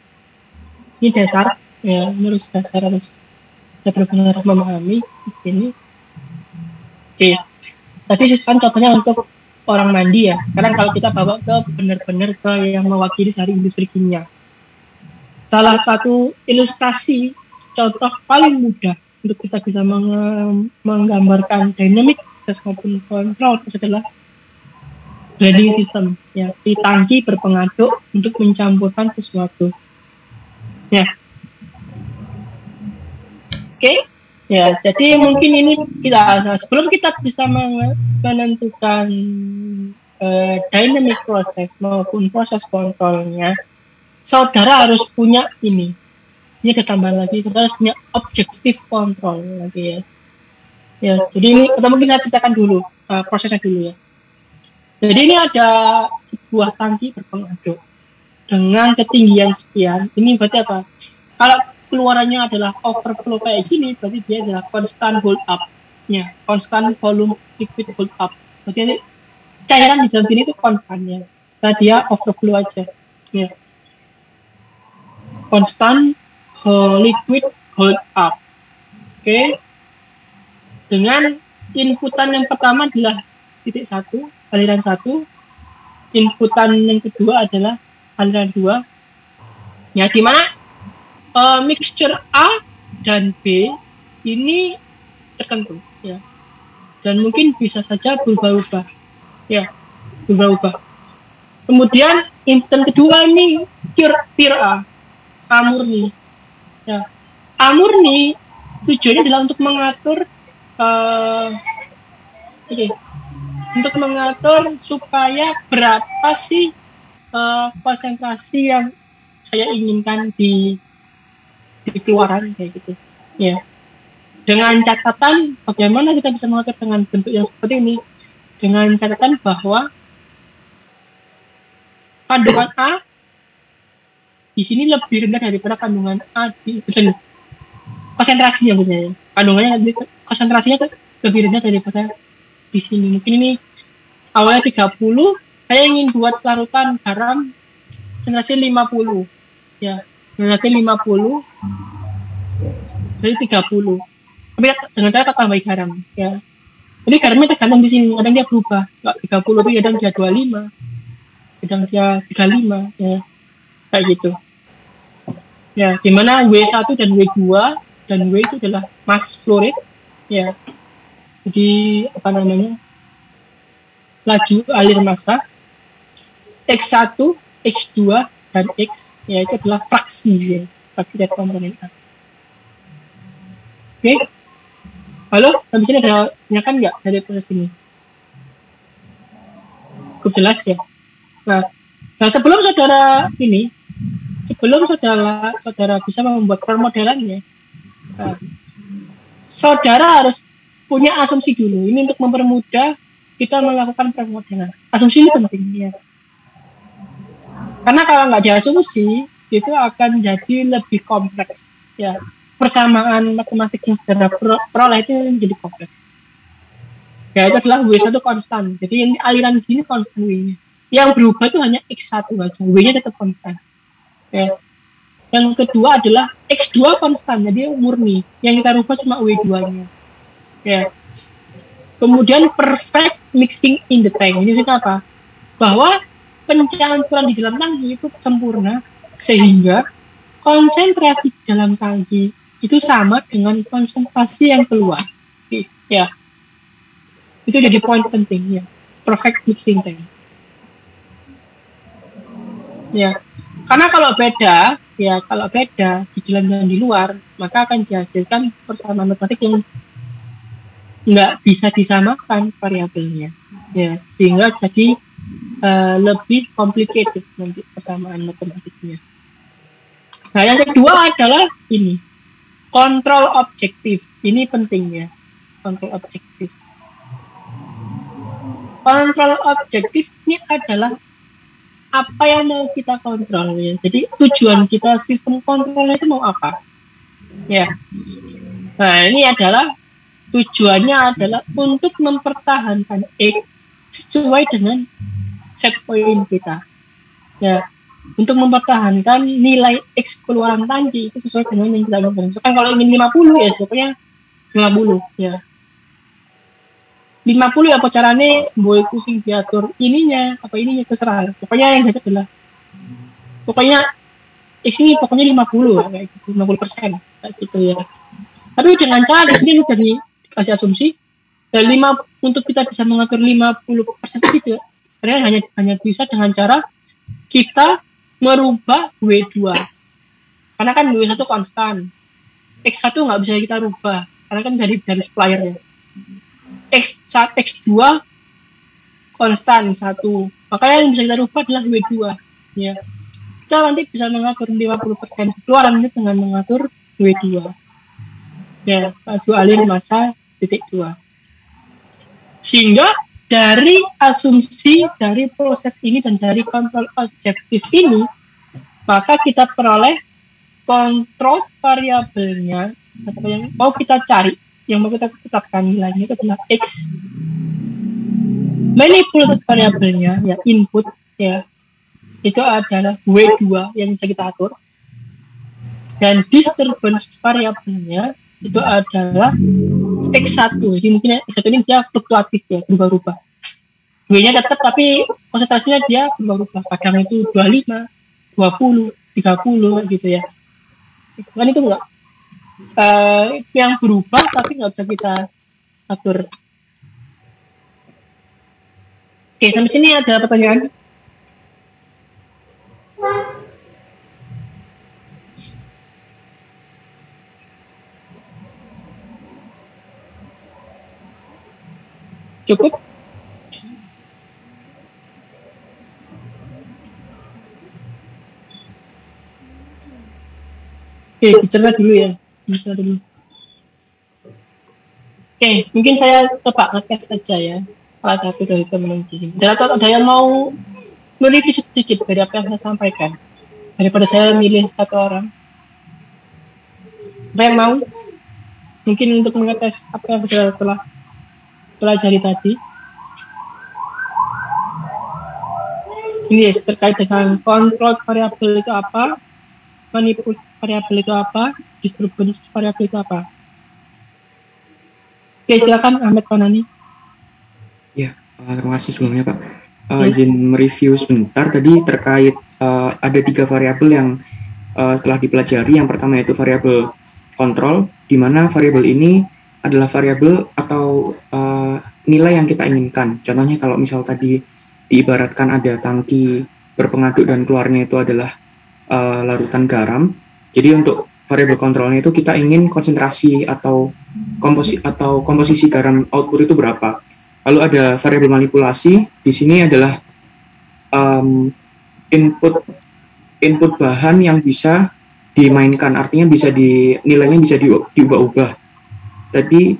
Ini dasar ya, harus dasar, harus benar-benar memahami ini. Oke. Tadi kan contohnya untuk orang mandi ya. Sekarang kalau kita bawa ke benar-benar ke yang mewakili dari industri kimia. Salah satu ilustrasi contoh paling mudah untuk kita bisa menggambarkan dynamic proses maupun kontrol adalah blending system, ya, di tangki berpengaduk untuk mencampurkan sesuatu. Ya, oke, ya. Jadi mungkin ini sebelum kita bisa menentukan dynamic proses maupun proses kontrolnya, saudara harus punya ini. Ini ada tambahan lagi, saudara harus punya objektif kontrol lagi ya. Ya, jadi ini kita mungkin saya ceritakan dulu prosesnya dulu ya. Jadi ini ada sebuah tangki berpengaduk dengan ketinggian sekian. Ini berarti apa? Kalau keluarannya adalah overflow kayak gini, berarti dia adalah constant hold up, ya, constant volume liquid hold up. Berarti cairan di dalam sini itu konstannya. Nah, dia overflow aja, ya. Constant liquid hold up. Oke. Dengan inputan yang pertama adalah titik 1, aliran 1. Inputan yang kedua adalah aliran 2. Ya, di mana mixture A dan B ini tertentu, ya. Dan mungkin bisa saja berubah-ubah. Ya, berubah-ubah. Kemudian inputan kedua ini pure A. A murni. Ya. A murni tujuannya adalah untuk mengatur untuk mengatur supaya berapa sih konsentrasi yang saya inginkan di keluaran kayak gitu. Ya. Dengan catatan bagaimana kita bisa mengatur dengan bentuk yang seperti ini, dengan catatan bahwa kandungan A di sini lebih rendah daripada kandungan A di sini. Konsentrasinya sebenarnya. Konsentrasinya lebih rendah daripada di sini. Mungkin ini awalnya 30, saya ingin buat larutan garam konsentrasi 50. Ya, konsentrasi 50 dari 30. Tapi dengan cara tambah garam, ya. Jadi garamnya tergantung di sini, kadang dia berubah, nggak 30, tapi kadang dia 25, kadang dia 35, ya. Kayak gitu. Ya, dimana W1 dan W2 dan W itu adalah mass flow rate, ya. Jadi apa namanya? Laju alir massa. X1, X2 dan X, ya, itu adalah fraksi, ya, fraksi dari komponen A. Oke. Halo, habis ini ada tanyakan nggak dari proses ini? Cukup jelas ya. Nah, sebelum saudara bisa membuat permodelannya, saudara harus punya asumsi dulu. Ini untuk mempermudah kita melakukan permodelan. Asumsi ini penting ya. Karena kalau nggak diasumsi, itu akan jadi lebih kompleks ya. Persamaan matematik yang saudara peroleh itu menjadi kompleks. Ya, itu adalah W1 konstan. Jadi ini aliran di sini konstan W-nya. Yang berubah itu hanya X1 aja. W-nya tetap konstan. Ya. Yang kedua adalah X2 konstan, jadi murni. Yang kita rubah cuma W2-nya. Ya. Kemudian perfect mixing in the tank. Ini maksudnya apa? Bahwa pencampuran di dalam tangki itu sempurna sehingga konsentrasi di dalam tangki itu sama dengan konsentrasi yang keluar. Ya. Itu jadi poin penting ya. perfect mixing tank. Ya, karena kalau beda di dalam dan di luar, maka akan dihasilkan persamaan matematik yang nggak bisa disamakan variabelnya. Ya, sehingga jadi lebih complicated nanti persamaan matematiknya. Nah, yang kedua adalah ini, kontrol objektif. Ini pentingnya, kontrol objektif. Kontrol objektif ini adalah apa yang mau kita kontrol ya. Jadi tujuan kita sistem kontrolnya itu mau apa? Ya. Nah, ini adalah tujuannya adalah untuk mempertahankan X sesuai dengan set point kita. Ya, untuk mempertahankan nilai X keluaran tadi itu sesuai dengan yang kita lakukan. Misalkan kalau ingin 50 ya pokoknya 50 ya. 50 ya apa caranya boy pusing diatur ininya terserah. Pokoknya yang hebat adalah pokoknya X ini pokoknya 50 kayak gitu, 50% kayak gitu ya. Tapi dengan cara di sini udah dikasih asumsi dan untuk kita bisa mengatur 50% gitu. Karena hanya bisa dengan cara kita merubah W2. Karena kan W1 konstan. X1 nggak bisa kita rubah karena kan dari suppliernya. X2 konstan 1. Makanya yang bisa kita rubah adalah W2 ya. Kita nanti bisa mengatur 50% keluaran ini dengan mengatur W2 ya, laju alir massa titik 2. Sehingga dari asumsi dari proses ini dan dari kontrol objektif ini, maka kita peroleh kontrol variabelnya atau yang mau kita cari, yang mau kita tetapkan nilainya itu adalah X. Manipulated variabelnya ya input ya itu adalah W2 yang bisa kita atur, dan disturbance variabelnya itu adalah X1. Jadi mungkin X1 ini dia fluktuatif ya, berubah-ubah. W-nya tetap tapi konsentrasinya dia berubah-ubah. Kadang itu 25, 20, 30 gitu ya. Kan itu enggak yang berubah tapi nggak bisa kita atur. Oke, sampai sini ada pertanyaan? Cukup? Oke, bicara dulu ya. Oke, mungkin saya coba ngetes saja ya. Salah satu dari teman ini. Dan atau ada yang mau mereview sedikit dari apa yang saya sampaikan, daripada saya milih satu orang. Apa yang mau? Mungkin untuk mengetes apa yang sudah telah pelajari tadi. Ini terkait dengan kontrol variabel itu apa, manipulasi variabel itu apa, distribusi variabel itu apa. Oke, silakan Ahmed Panani. Ya, terima kasih sebelumnya Pak. Izin mereview sebentar tadi terkait ada 3 variabel yang telah dipelajari. Yang pertama yaitu variabel kontrol, di mana variabel ini adalah variabel atau nilai yang kita inginkan. Contohnya kalau misal tadi diibaratkan ada tangki berpengaduk dan keluarnya itu adalah larutan garam. Jadi untuk variabel kontrolnya itu kita ingin konsentrasi atau komposisi garam output itu berapa. Lalu ada variabel manipulasi, di sini adalah input bahan yang bisa dimainkan, artinya nilainya bisa diubah-ubah. Tadi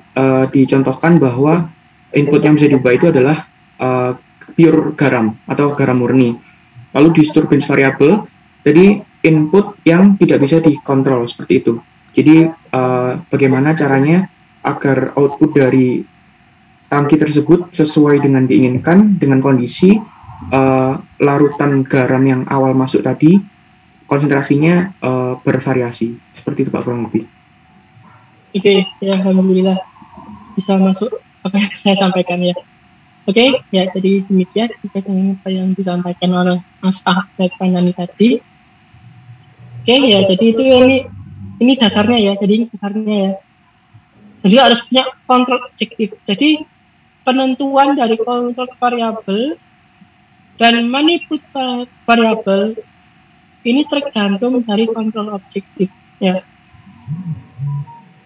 dicontohkan bahwa input yang bisa diubah itu adalah pure garam atau garam murni. Lalu disturbance variable, jadi input yang tidak bisa dikontrol seperti itu. Jadi bagaimana caranya agar output dari tangki tersebut sesuai dengan diinginkan dengan kondisi larutan garam yang awal masuk tadi konsentrasinya bervariasi. Seperti itu Pak kurang lebih. Oke, ya alhamdulillah bisa masuk apa yang saya sampaikan ya. Oke, ya jadi demikian apa yang disampaikan oleh Mas Ahmed Panani tadi. Oke, ya jadi itu ini dasarnya ya. Jadi ini dasarnya ya. Jadi harus punya kontrol objektif. Jadi penentuan dari kontrol variabel dan manipulasi variabel ini tergantung dari kontrol objektif ya.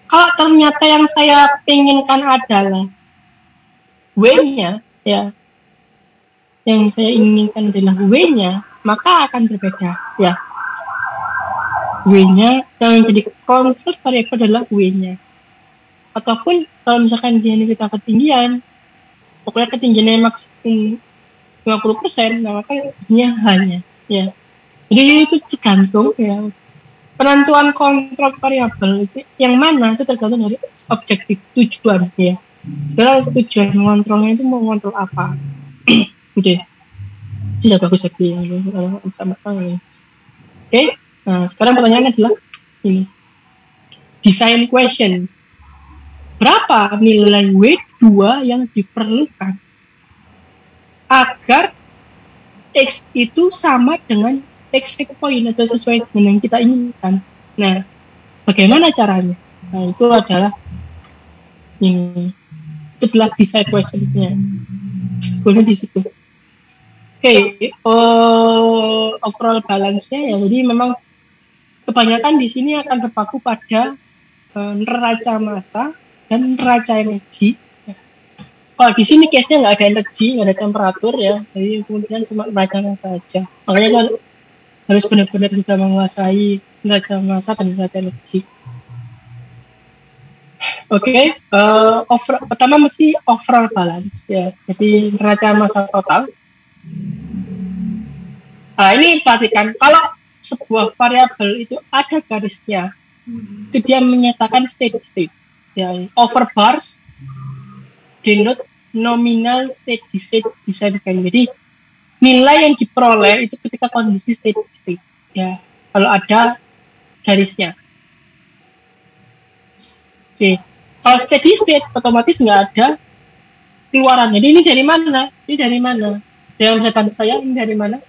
Kalau ternyata yang saya inginkan adalah W-nya ya, yang saya inginkan adalah W-nya, maka akan berbeda ya. W-nya yang jadi kontrol variabel adalah W-nya. Ataupun kalau misalkan dia ini kita ketinggian, pokoknya ketinggiannya maksimum 50%, nah maka ini hanya ya. Jadi itu tergantung ya. Penentuan kontrol variabel itu yang mana itu tergantung dari objektif tujuan ya. Kalau tujuan mengontrolnya itu mau mengontrol apa? Oke. Sudah bagus lagi ya. Oke. Nah, sekarang pertanyaannya adalah ini. Design question. Berapa nilai W2 yang diperlukan agar X itu sama dengan exact point atau sesuai dengan yang kita inginkan. Nah, bagaimana caranya? Nah, itu adalah ini. Itu adalah design question-nya. Boleh di situ. Oke, overall balance-nya ya. Jadi memang kebanyakan di sini akan terpaku pada neraca massa dan neraca energi. Kalau di sini case-nya nggak ada energi, nggak ada temperatur ya, jadi kemungkinan cuma neraca massa saja. Makanya kan harus benar-benar bisa menguasai neraca massa dan neraca energi. Oke, pertama mesti overall balance ya. Jadi neraca massa total. Nah ini perhatikan, kalau sebuah variabel itu ada garisnya, itu dia menyatakan steady state. Yang over bars denote nominal steady state design value. Jadi nilai yang diperoleh itu ketika kondisi steady state. Ya, kalau ada garisnya. Oke, kalau steady state otomatis nggak ada keluaran. Jadi ini dari mana? Ini dari mana? Dalam catatan saya ini dari mana?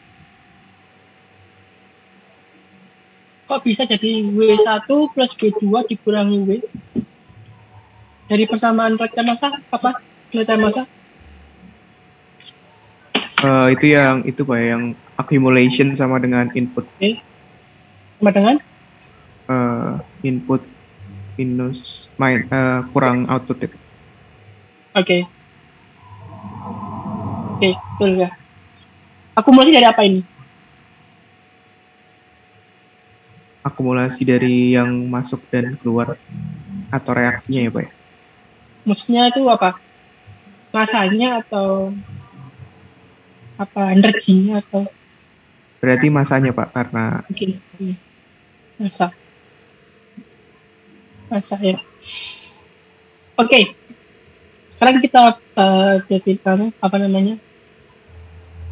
Kok bisa jadi W1 plus W2 dikurangi W? Dari persamaan neraca massa apa? Neraca massa? Itu yang itu Pak, yang accumulation sama dengan input. Okay. Sama dengan? Input minus kurang output itu. Oke. Oke, betul ya. Akumulasi dari apa ini? Akumulasi dari yang masuk dan keluar atau reaksinya ya Pak ya? Maksudnya itu apa? Masanya atau apa? Energinya atau? Berarti masanya Pak, karena Mungkin masa ya. Oke. Sekarang kita jadi apa namanya?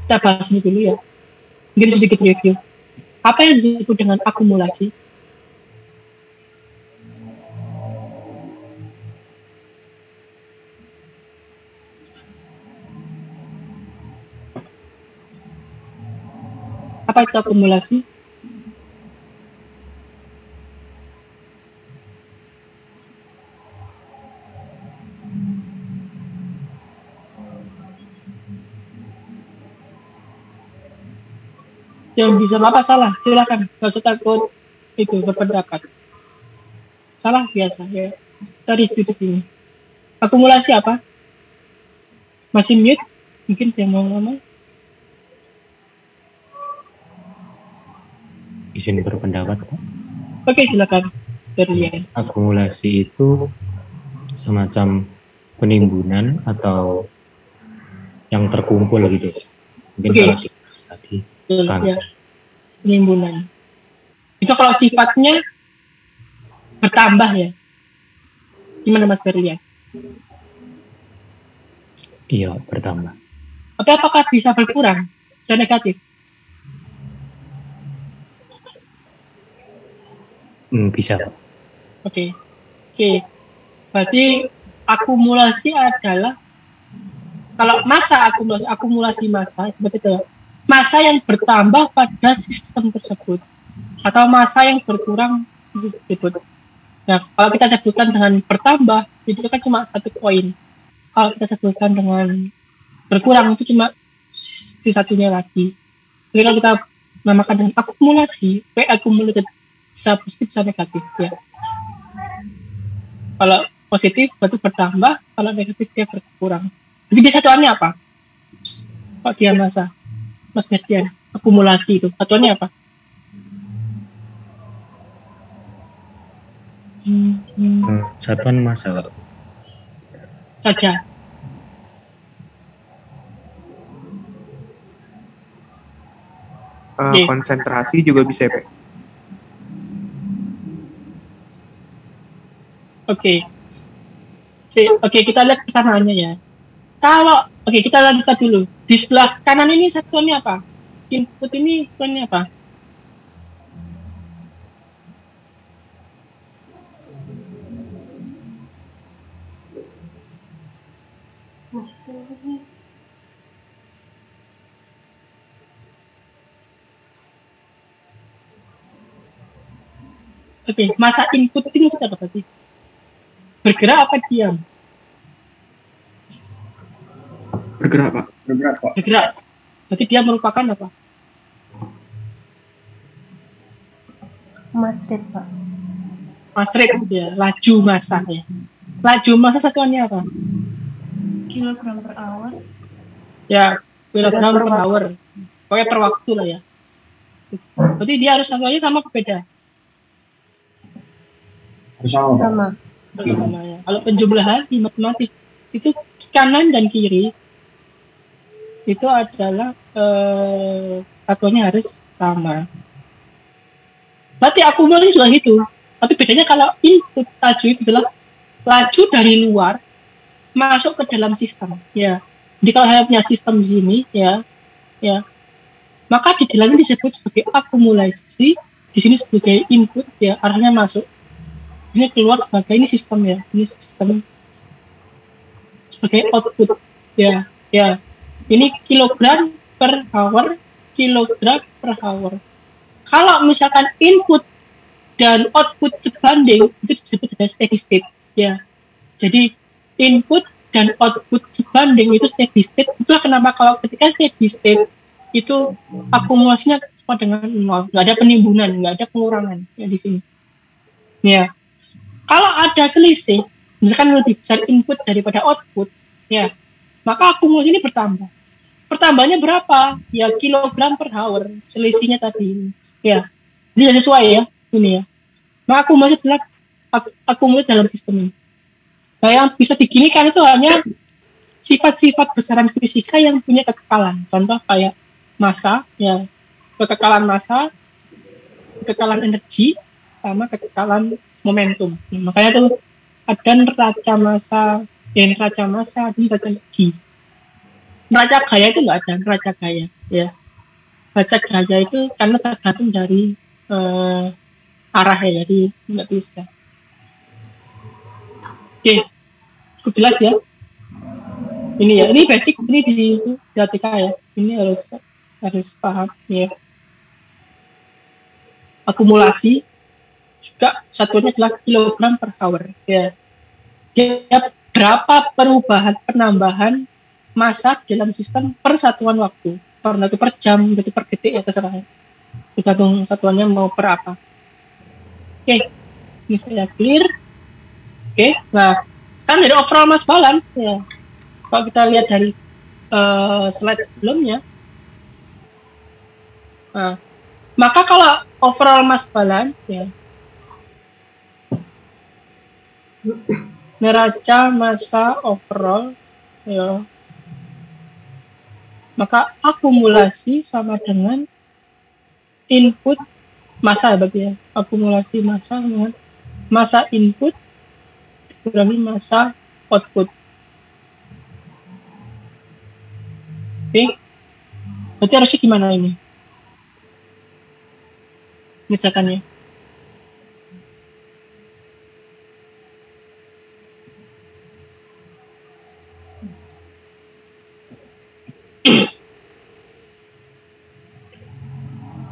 Kita bahas ini dulu ya. Mungkin sedikit review. Apa yang disebut dengan akumulasi? Apa itu akumulasi? Yang bisa apa salah? Silakan, nggak usah takut itu berpendapat. Salah biasa ya. Kita review di sini. Akumulasi apa? Masih mute? Mungkin dia mau ngomong. Izin berpendapat, Pak. Oke, silakan. Berlian. Akumulasi itu semacam penimbunan atau yang terkumpul gitu. Mungkin kalau tadi ya. Penimbunan. Itu kalau sifatnya bertambah ya. Gimana Mas Berlian? Iya, bertambah. Tapi apakah bisa berkurang dan negatif? Bisa. Oke. Berarti akumulasi adalah kalau massa akumulasi massa seperti itu. Massa yang bertambah pada sistem tersebut atau massa yang berkurang disebut. Nah, kalau kita sebutkan dengan bertambah itu kan cuma satu poin. kalau kita sebutkan dengan berkurang itu cuma si satunya lagi. Jadi kalau kita namakan dengan akumulasi, P akumulatif bisa positif bisa negatif ya. Kalau positif berarti bertambah, kalau negatif dia berkurang. Jadi dia satuannya apa? Pak Dian masa, Mas Median, akumulasi itu satuannya apa? Satuan massa, Pak. Saja. Oke. Konsentrasi juga bisa, Pak. Oke. Oke, kita lihat kesanaannya ya. Kalau kita lanjutkan dulu. Di sebelah kanan ini satuannya apa? Input ini satuannya apa? Oke, masa input ini maksudnya apa tadi? Bergerak apa diam? Bergerak, Pak. Bergerak. Berarti dia merupakan apa? Mass rate, Pak. Mass rate ya, laju massa ya. Laju massa satuannya apa? Kilogram per hour. Ya, kilogram per hour. Pokoknya per waktu lah ya. Berarti dia harus satuannya sama apa beda? Sama. Sama ya. Kalau penjumlahan di matematik itu kanan dan kiri itu adalah satuannya harus sama. Berarti akumulasi sudah gitu. Tapi bedanya kalau input laju itu adalah laju dari luar masuk ke dalam sistem. Ya. Jadi kalau saya punya sistem di sini, ya, maka di dalamnya disebut sebagai akumulasi. Di sini sebagai input, ya, arahnya masuk. Ini keluar sebagai ini sistem ya. Ini sistem sebagai output. Ya. Ini kilogram per hour. Kalau misalkan input dan output sebanding, itu disebut sebagai steady state. Ya. Jadi input dan output sebanding itu steady state. Itulah kenapa kalau ketika steady state itu akumulasinya sama dengan nol, nggak ada penimbunan, nggak ada pengurangan ya di sini. Ya. Kalau ada selisih, misalkan lebih besar input daripada output, ya, maka akumulasi ini bertambah. Pertambahannya berapa? Ya kilogram per hour, selisihnya tadi. Ya, ini sesuai ya, ini ya. Maka akumulasi adalah akumulasi dalam sistem ini. Nah, yang bisa diginikan itu hanya sifat-sifat besaran fisika yang punya kekekalan. Contoh kayak massa, ya, kekekalan massa, kekekalan energi, sama kekekalan momentum. Makanya tuh ada neraca massa, neraca energi. Neraca gaya itu nggak ada neraca gaya, ya. Neraca gaya itu karena tergantung dari arah ya, jadi nggak bisa. Oke, cukup jelas ya. Ini ya, ini basic, ini di ATK ya. Ini harus paham ya. Akumulasi juga satunya adalah kilogram per hour ya. Dia berapa perubahan penambahan massa dalam sistem per satuan waktu, per jam, berarti per detik ya, terserah. Tergantung satuannya mau per apa. Oke, ini saya clear. Oke, nah kan dari overall mass balance ya. Kalau kita lihat dari slide sebelumnya, nah, maka kalau overall mass balance ya, neraca massa overall ya, maka akumulasi sama dengan input massa berarti ya, akumulasi massa dengan massa input dikurangi massa output. Oke, berarti harusnya gimana ini ngerjakannya?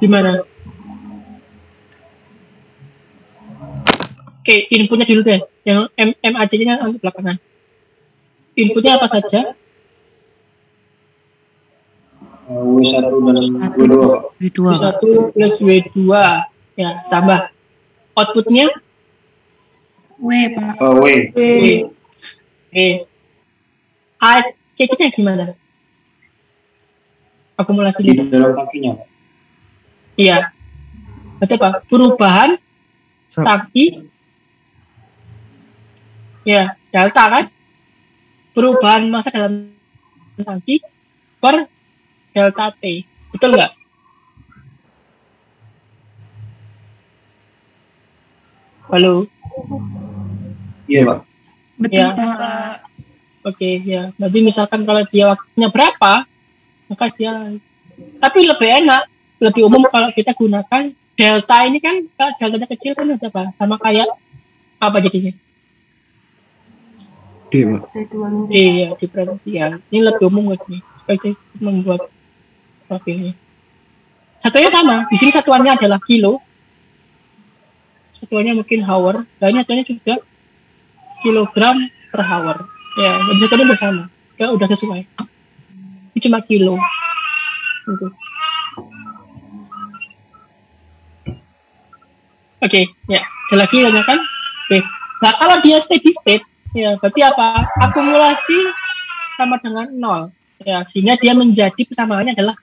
Gimana? Oke, inputnya dulu deh, yang MAJ-nya nanti belakangan. Inputnya apa saja? W1 dan W2. W2. W1 plus W2. Ya, tambah. Outputnya? W, Pak. W. W. ACC-nya gimana? Akumulasi Di dalam tangkinya. Iya. Berarti apa? Perubahan tangki. Ya, delta kan? Perubahan massa dalam tangki per delta T. Betul nggak? Halo? Iya, Pak. Betul, Ya. Pak. Oke, ya. Berarti misalkan kalau dia waktunya berapa, maka dia... Tapi lebih enak, lebih umum kalau kita gunakan delta ini kan, kalau deltanya kecil kan udah apa? Sama kayak apa jadinya? D, Pak. Iya, diferensial. Ini lebih umum ini. Seperti membuat profilnya. Satunya sama. Di sini satuannya adalah kilo. Satuannya mungkin hour. Dan satuannya juga kilogram per hour. Ya, jadi satuannya bersama. Ya, udah sesuai. Ini cuma kilo. Gitu. Oke, ya. Ada lagi kan? Oke. Nah, kalau dia steady state, ya, berarti apa? Akumulasi sama dengan 0. Ya, sehingga dia menjadi persamaannya adalah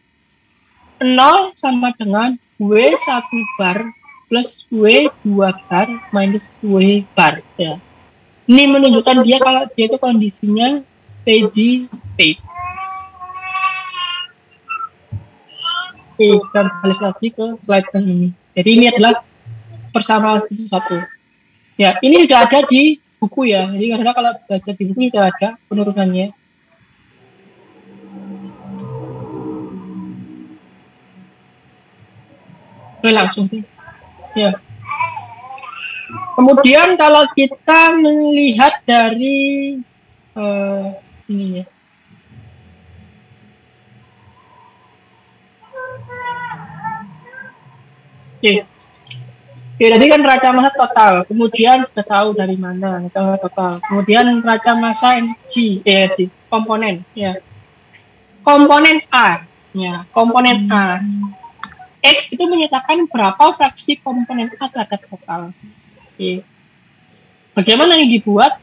0 sama dengan W1 bar plus W2 bar minus W bar. Ya. Ini menunjukkan dia kalau dia itu kondisinya steady state. Oke, kita balik lagi ke slide yang ini. Jadi ini adalah persamaan satu. Ya, ini sudah ada di buku ya. Jadi karena kalau belajar di buku sudah ada penurunannya. Oke, langsung sih. Ya. Kemudian kalau kita melihat dari ini ya. Oke. Oke, tadi kan raca massa total, kemudian sudah tahu dari mana raca massa total. Kemudian raca massa energi, komponen, ya. Komponen A, ya, komponen A. X itu menyatakan berapa fraksi komponen A terhadap total. Oke. Bagaimana ini dibuat?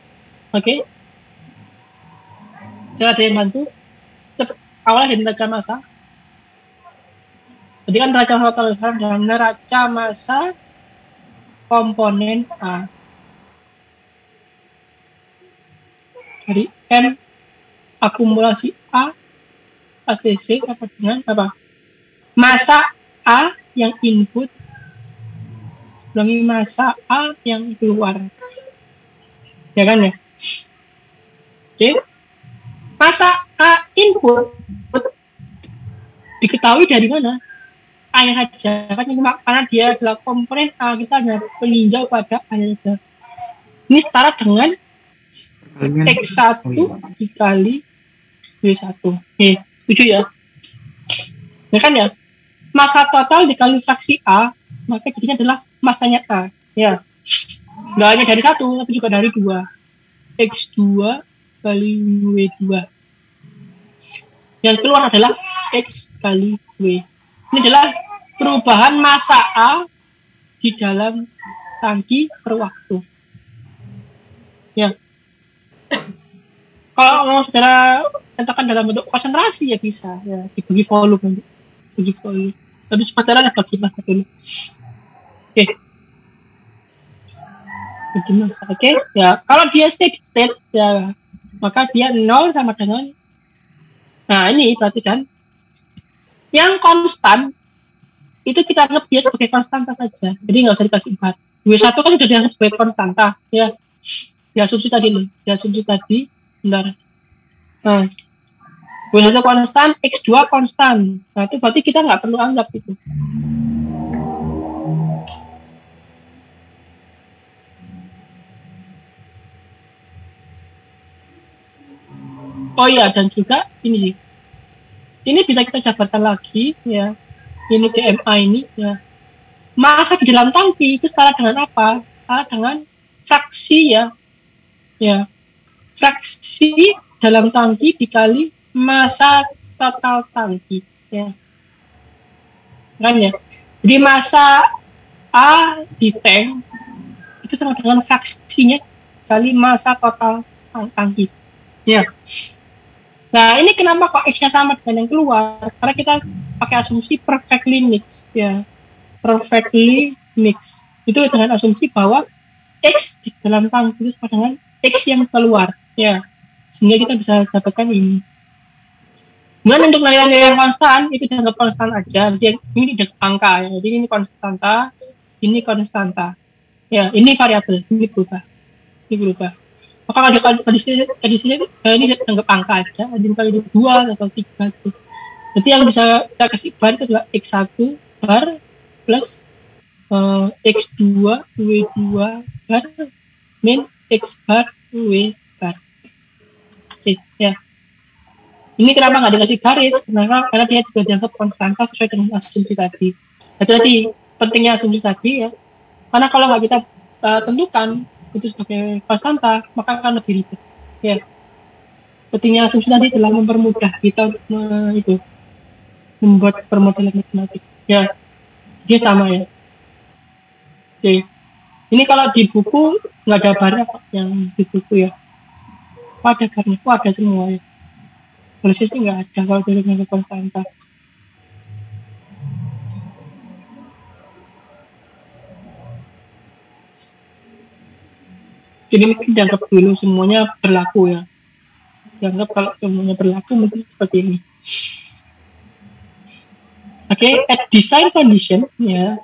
Oke. Saya ada yang bantu. Awalnya dari raca massa. Jadi kan raca massa total sekarang dengan raca massa komponen A. Dari M akumulasi A ACC apa dengan apa? Massa A yang input kurangi massa A yang keluar. Ya kan ya? Oke. Massa A input diketahui dari mana? A-nya saja. Kan ini karena dia adalah komponen A, kita hanya meninjau pada A-nya saja. Ini setara dengan X1 dikali W1. Oke, setuju ya? Ya kan ya? Massa total dikali fraksi A, maka jadinya adalah massanya A. Ya. Nggak hanya dari 1, tapi juga dari 2. X2 kali W2. Yang keluar adalah X kali W. Ini adalah perubahan massa A di dalam tangki per waktu. Ya. Kalau mau saudara katakan dalam bentuk konsentrasi ya bisa. Ya, dibagi volume. Bagi volume. Tapi saudara bagi massa dulu. Oke. Bagi massa. Oke. Ya. Kalau dia steady state, ya, maka dia 0 sama dengan. Nah ini berarti kan. Yang konstan itu kita anggap dia sebagai konstanta saja. Jadi nggak usah dikasih 4. W1 kan sudah dianggap sebagai konstanta. Ya. Diasumsi tadi loh. Diasumsi tadi. Bentar. Nah. W1 konstan, X2 konstan. Nah itu berarti kita nggak perlu anggap itu. Oh iya, dan juga ini sih. Ini bisa kita jabarkan lagi ya. Ini DMA ini ya. Massa di dalam tangki itu setara dengan apa? Setara dengan fraksi ya. Ya. Fraksi dalam tangki dikali massa total tangki, ya. Kan ya. Jadi massa A di tank itu sama dengan fraksinya kali massa total tangki. Ya. Nah, ini kenapa kok X-nya sama dengan yang keluar? Karena kita pakai asumsi perfectly mix, ya. Perfectly mix. Itu dengan asumsi bahwa X di dalam tangki itu sama dengan X yang keluar, ya. Sehingga kita bisa dapatkan ini. Kemudian untuk nilai-nilai yang konstan itu dianggap konstan aja. Jadi ini angka, ya. Jadi ini konstanta, ini konstanta. Ya, ini variabel, ini berubah. Ini berubah. Maka kalau di sini ini dianggap angka aja, jadi kali 2 atau 3 gitu. Jadi yang bisa kita kasih bar itu adalah X1 bar plus X2 W2 bar min X bar W bar. Oke, ya. Ini kenapa nggak dikasih garis? Karena dia juga dianggap konstanta sesuai dengan asumsi tadi. Jadi tadi pentingnya asumsi tadi, ya. Karena kalau nggak kita tentukan itu sebagai konstanta, maka akan lebih ribet. Ya. Pentingnya asumsi tadi adalah mempermudah kita untuk membuat permodalan matematik. Ya, dia sama, ya. Oke. Ini kalau di buku nggak ada barnya yang di buku, ya. Ada barnya, ada semua, ya. Harusnya sih nggak ada kalau dari konstanta. Jadi mungkin dianggap dulu semuanya berlaku, ya. Dianggap kalau semuanya berlaku mungkin seperti ini. Oke, at design condition, ya,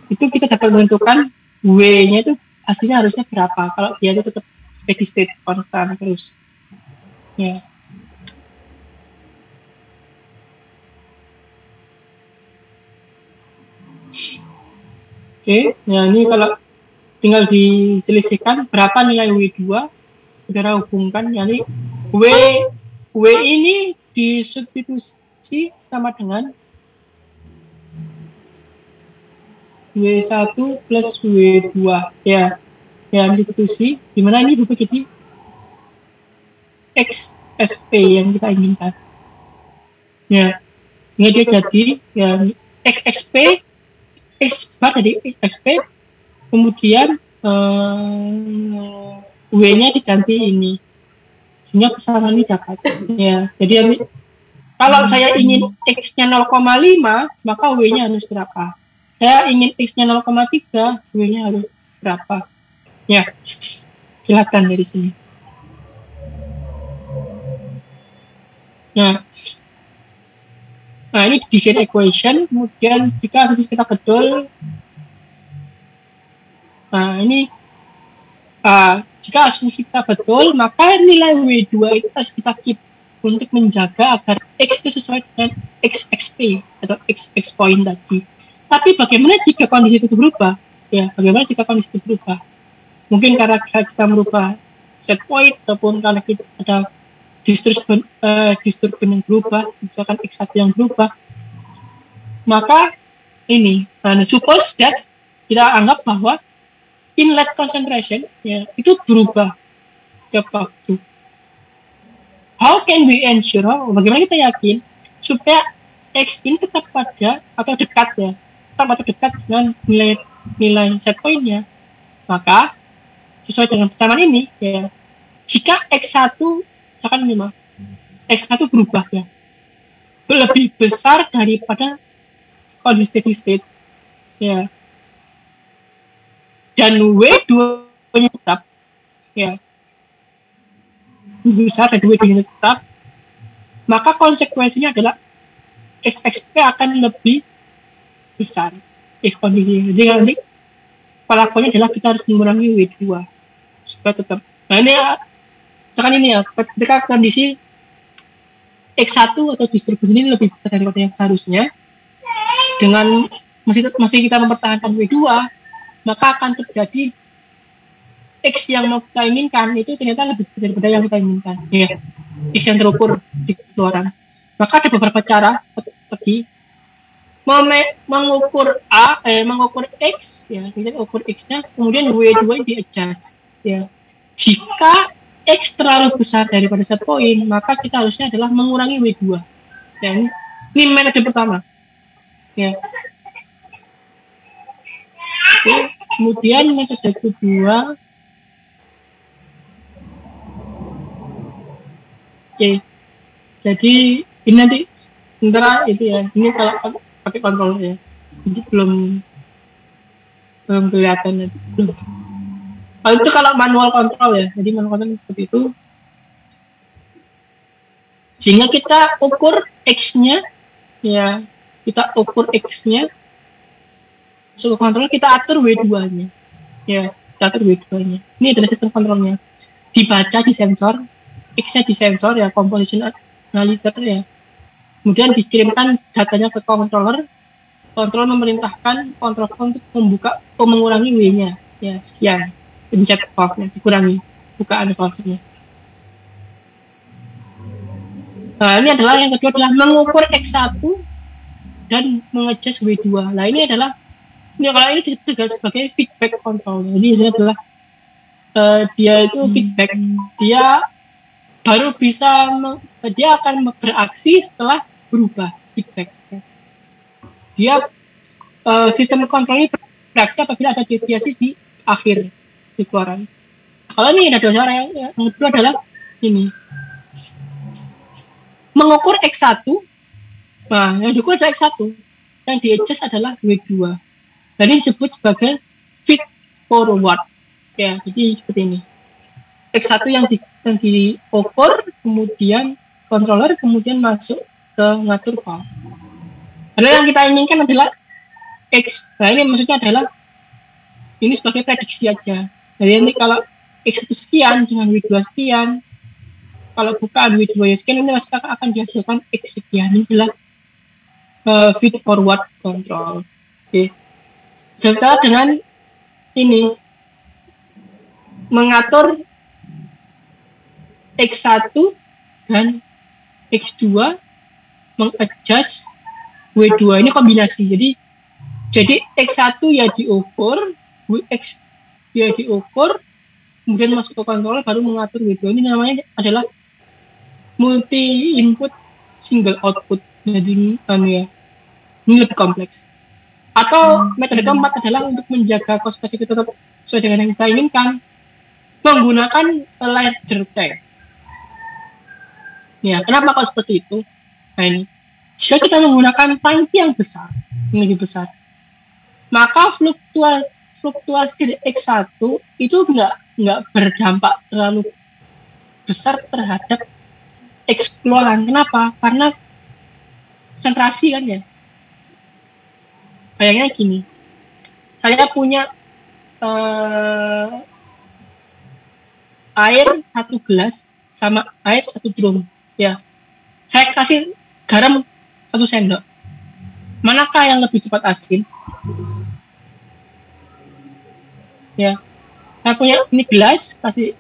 itu kita dapat menentukan W-nya itu hasilnya harusnya berapa. Kalau dia itu tetap steady state konstan terus, ya. Oke, ya ini kalau tinggal diselisihkan berapa nilai W2, saudara hubungkan, yakni W ini disubstitusi sama dengan W1 plus W2, ya disubstitusi, dimana ini berubah jadi XSP yang kita inginkan, ya. Sehingga dia jadi ya XXP, X bar jadi XP, kemudian W-nya diganti ini, sehingga persamaan ini dapat, ya. Jadi kalau saya ingin X-nya 0,5, maka W-nya harus berapa? Saya ingin X-nya 0,3, W-nya harus berapa? Ya, silakan dari sini. Nah, ini design equation. Kemudian jika asumsi kita betul, nah ini jika asumsi kita betul, maka nilai W2 itu harus kita keep untuk menjaga agar X itu sesuai dengan XXP atau XX point tadi. Tapi bagaimana jika kondisi itu berubah? Ya, bagaimana jika kondisi itu berubah? Mungkin karena kita merubah set point, ataupun karena kita ada disturban yang berubah, misalkan X1 yang berubah. Maka ini, suppose that kita anggap bahwa inlet concentration, ya, itu berubah tiap waktu. How can we ensure? Bagaimana kita yakin supaya X ini tetap pada atau dekat, ya, tetap dekat dengan nilai set point-nya? Maka sesuai dengan persamaan ini, ya, jika X1 misalkan 5, X1 berubah, ya, lebih besar daripada kondisi steady state, ya, dan W2-nya tetap, ya, besar dan W2-nya tetap, maka konsekuensinya adalah XXP akan lebih besar if kondisi. Jadi nanti pelakunya adalah kita harus mengurangi W2 supaya tetap. Nah ini misalkan ini, ya, ketika kondisi X1 atau distribusi ini lebih besar daripada yang seharusnya, dengan masih kita mempertahankan W2, maka akan terjadi X yang mau kita inginkan itu ternyata lebih besar daripada yang kita inginkan, ya, X yang terukur di keluaran. Maka ada beberapa cara tadi mengukur mengukur X, ya, kita ukur X-nya, kemudian W2 di adjust, ya. Jika X terlalu besar daripada set point, maka kita harusnya adalah mengurangi W2. Dan ini metode pertama. Ya. Oke. Kemudian metode kedua, oke. Jadi ini nanti sementara itu ya. Ini kalau pakai controller ya. Jadi belum kelihatan ya. Belum. Kalau itu kalau manual control ya. Jadi manual control seperti itu. Sehingga kita ukur X-nya ya. Kita ukur X-nya. Suku kontrol kita atur W2-nya. Ya, kita atur W2-nya. Ini adalah sistem kontrolnya. Dibaca di sensor, X-nya di sensor ya, composition analyzer ya. Kemudian dikirimkan datanya ke controller. Kontrol memerintahkan kontrol untuk membuka atau mengurangi W-nya. Ya, sekian. Pencet valve-nya dikurangi bukaan valve-nya. Nah, ini adalah yang kedua adalah mengukur X1 dan mengadjust W2. Nah, ini adalah kalau ini disebut sebagai feedback control. Jadi ini adalah dia itu feedback. Dia baru bisa dia akan beraksi setelah berubah feedback. Dia sistem kontrol ini beraksi apabila ada deviasi di akhir di keluaran. Kalau ini ada dua cara. Yang kedua adalah ini mengukur X1. Nah, yang diukur adalah X1. Yang di-adjust adalah W2. Dan ini disebut sebagai feed forward. Ya, jadi seperti ini. X1 yang diukur, kemudian controller, kemudian masuk ke ngatur valve. Karena yang kita inginkan adalah X. Nah, ini maksudnya adalah ini sebagai prediksi aja. Jadi ini kalau X1 sekian dengan W2 sekian, kalau bukaan W2 sekian, ini masih akan dihasilkan X sekian. Ini adalah feed forward control. Oke. Berkaitan dengan ini mengatur X1 dan X2 mengadjust W2 ini kombinasi. Jadi X1 ya diukur, X ya diukur, kemudian masuk ke controller baru mengatur W2. Ini namanya adalah multi input single output. Jadi ya, ini lebih kompleks. Atau metode keempat adalah untuk menjaga cost effective tetap sesuai dengan yang kita inginkan, menggunakan larger tank. Ya, kenapa kalau seperti itu? Nah ini, jika kita menggunakan tangki yang besar, yang lebih besar, maka fluktuasi dari X1 itu nggak berdampak terlalu besar terhadap X keluaran. Kenapa? Karena konsentrasi kan ya. Bayangnya gini, saya punya air 1 gelas sama air 1 drum, ya. Saya kasih garam 1 sendok. Manakah yang lebih cepat asin? Ya, saya punya ini gelas, kasih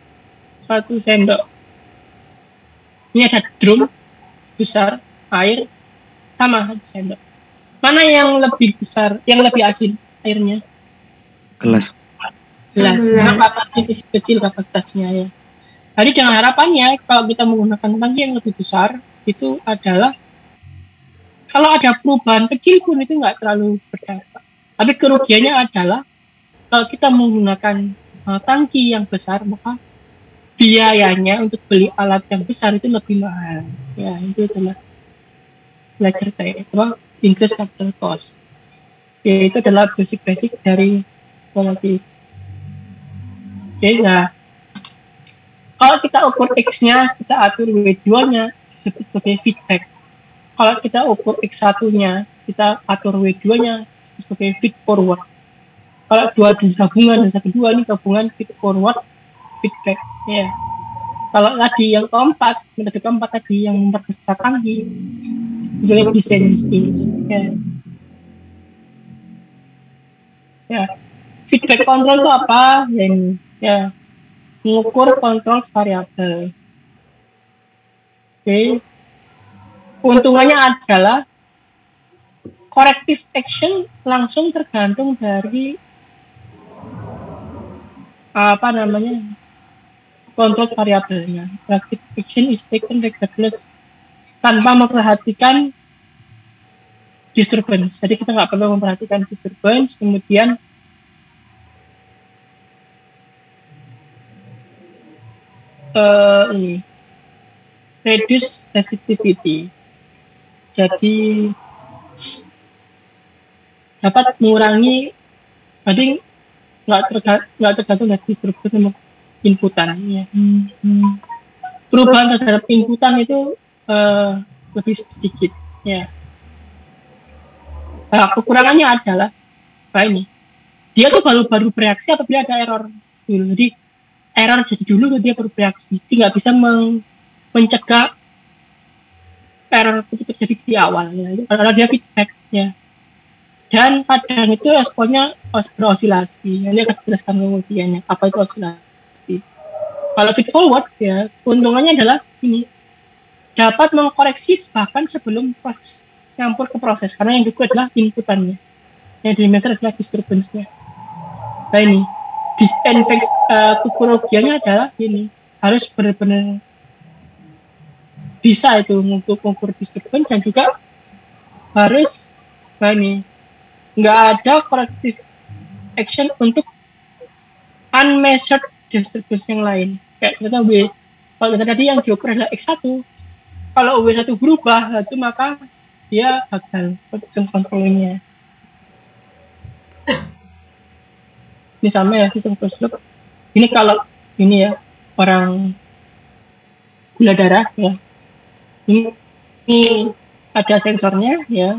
1 sendok. Ini ada drum besar, air sama 1 sendok. Mana yang lebih besar, yang lebih asin airnya? Gelas. Karena kapasitas kecil kapasitasnya ya. Jadi dengan harapannya kalau kita menggunakan tangki yang lebih besar itu adalah kalau ada perubahan kecil pun itu nggak terlalu berdampak. Tapi kerugiannya adalah kalau kita menggunakan tangki yang besar maka biayanya untuk beli alat yang besar itu lebih mahal. Ya itu adalah belajar saya. Increase capital cost. Yaitu adalah basic dari quality. Oke, nah kalau kita ukur X-nya, kita atur W2-nya sebagai feedback. Kalau kita ukur X1-nya, kita atur W2-nya sebagai feed forward. Kalau dua gabungan dan satu dua ini gabungan feed forward, feedback. Ya. Kalau tadi yang keempat, metode keempat tadi yang memperbesar tangki, jadi desain bisnis. Ya. Feedback control itu apa? Ya, mengukur kontrol variabel. Oke. Keuntungannya adalah corrective action langsung tergantung dari kontrol variabelnya. Reactive action is taken regardless, tanpa memperhatikan disturbance. Jadi kita nggak perlu memperhatikan disturbance. Kemudian ini reduce sensitivity. Jadi dapat mengurangi, jadi nggak tergantung dari disturbance sama inputan. Ya. Perubahan terhadap inputan itu lebih sedikit. Ya. Nah, kekurangannya adalah ini, dia tuh baru bereaksi apabila ada error dulu. Jadi error jadi dulu dia baru bereaksi. Jadi nggak bisa mencegah error itu terjadi di awal. Ya. Karena dia feedback. Ya. Dan kadang itu responnya berosilasi. Ini akan dijelaskan kemudiannya apa itu osilasi. Kalau feed forward ya, keuntungannya adalah ini, dapat mengkoreksi bahkan sebelum proses nyampur ke proses, karena yang juga adalah inputannya. Yang di-measure adalah disturbance-nya. Nah ini, kekurangannya adalah ini, harus benar-benar bisa itu untuk mengukur disturbance, dan juga harus ini, nggak ada corrective action untuk unmeasured disturbance yang lain. Kayak kita kalau tadi yang diukur adalah X1, kalau W1 berubah, itu maka dia gagal function controlnya. Ini sama ya, sistem closed loop. Ini kalau ini ya, orang gula darah ya. Ini ada sensornya ya.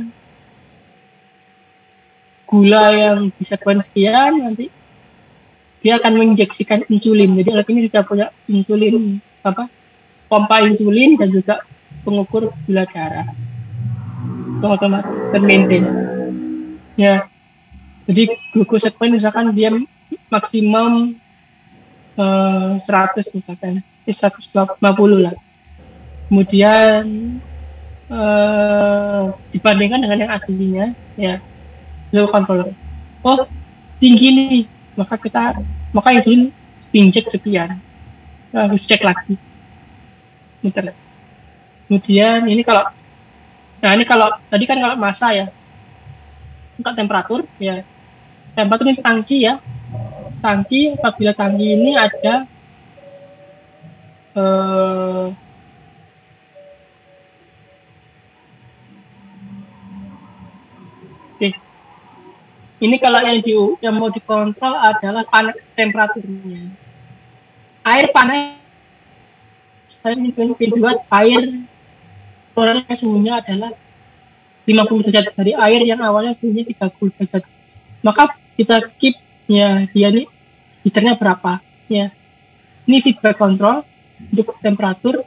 Gula yang di sekuen sekian, nanti dia akan menginjeksikan insulin. Jadi alat ini tidak punya insulin, pompa insulin dan juga pengukur gula darah. Itu otomatis termaintain. Ya. Jadi glucose sekuen misalkan dia maksimum 100 misalkan, 150 lah. Kemudian dibandingkan dengan yang aslinya, ya. Lalu controller, oh tinggi nih, maka insulin injek sekian, harus cek lagi. Bentar. Kemudian ini kalau tadi kan kalau massa ya, untuk temperatur ya, temperatur ini tangki ya, tangki apabila tangki ini ada ini kalau yang mau dikontrol adalah temperaturnya. Air panas, saya mungkin buat air toleransi suhunya adalah 50 derajat, dari air yang awalnya suhunya 30 derajat. Maka kita keep ya, dia nih heaternya berapa ya. Ini feedback control untuk temperatur.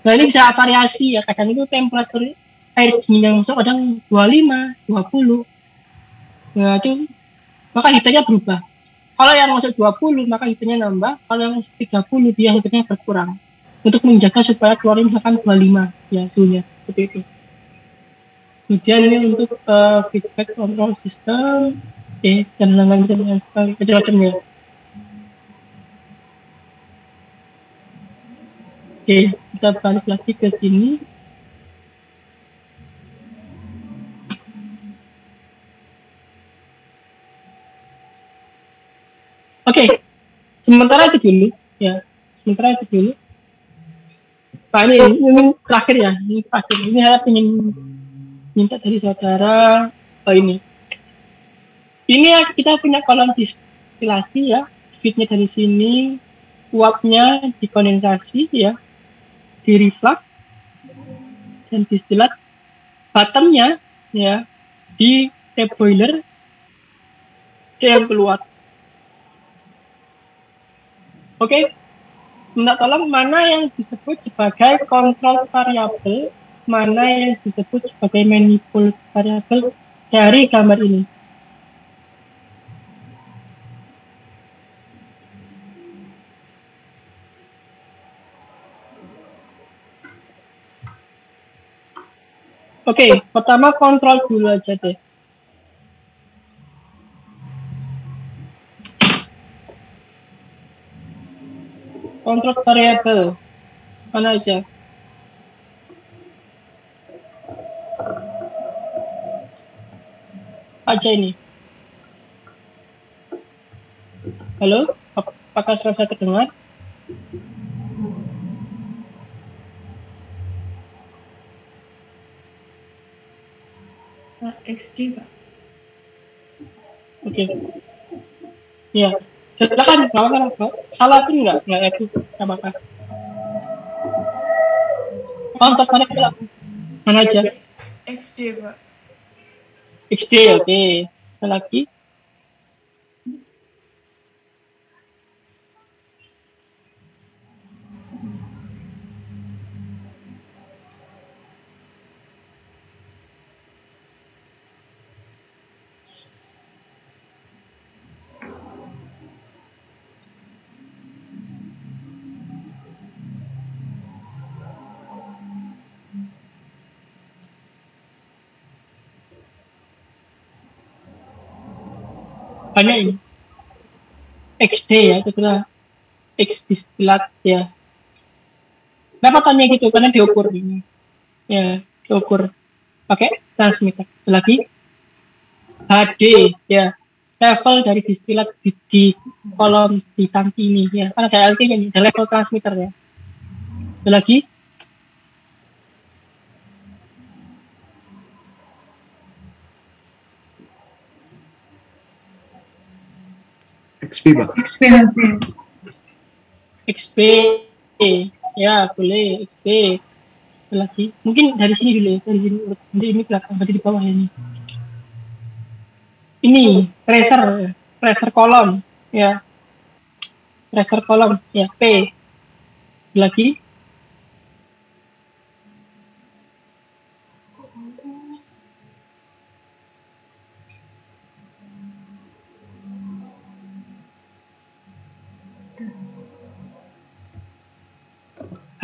Nah ini bisa variasi ya, kadang itu temperatur air dingin yang masuk kadang 25, 20. Nah, itu maka heaternya berubah. Kalau yang masuk 20 maka heaternya nambah, kalau yang masuk 30 dia heaternya berkurang. Untuk menjaga supaya keluar misalkan 25 ya suhunya, seperti itu. Kemudian ini untuk feedback control system, dan lain-lain macam-macamnya. Oke, kita balik lagi ke sini. Oke, sementara itu dulu ya. Nah ini terakhir ya, ini saya ingin minta dari saudara ini. Ini ya, kita punya kolom distilasi ya, feednya dari sini, uapnya dikondensasi ya, di reflux dan distilat, bottomnya ya di tap boiler yang keluar. Oke, minta tolong mana yang disebut sebagai kontrol variabel, mana yang disebut sebagai manipulate variabel dari gambar ini. Oke, pertama kontrol dulu aja deh. control variable mana aja? Aja ini. Halo, apakah suara saya terdengar? XD, Pak. Oke. Ya, silakan. Nggak apa-apa. Salah pun nggak itu. Nggak apa-apa. Untuk mana aja? XD, Pak. XD, oke. Ada lagi? Banyak ini. XD ya, itulah X distilat ya. Kenapa tanya gitu? Karena diukur ini. Ya, diukur pakai transmitter. Lagi HD ya. Level dari distilat di kolom di tangki ini ya. Karena ada LT-nya nih, ada level transmitter ya. Lagi XP, Pak. XPHP. XP ya boleh XP. Lagi mungkin dari sini dulu ya, dari sini nanti ini kelihatan tadi di bawah ini. Ini pressure kolom ya, pressure kolom ya P. Lagi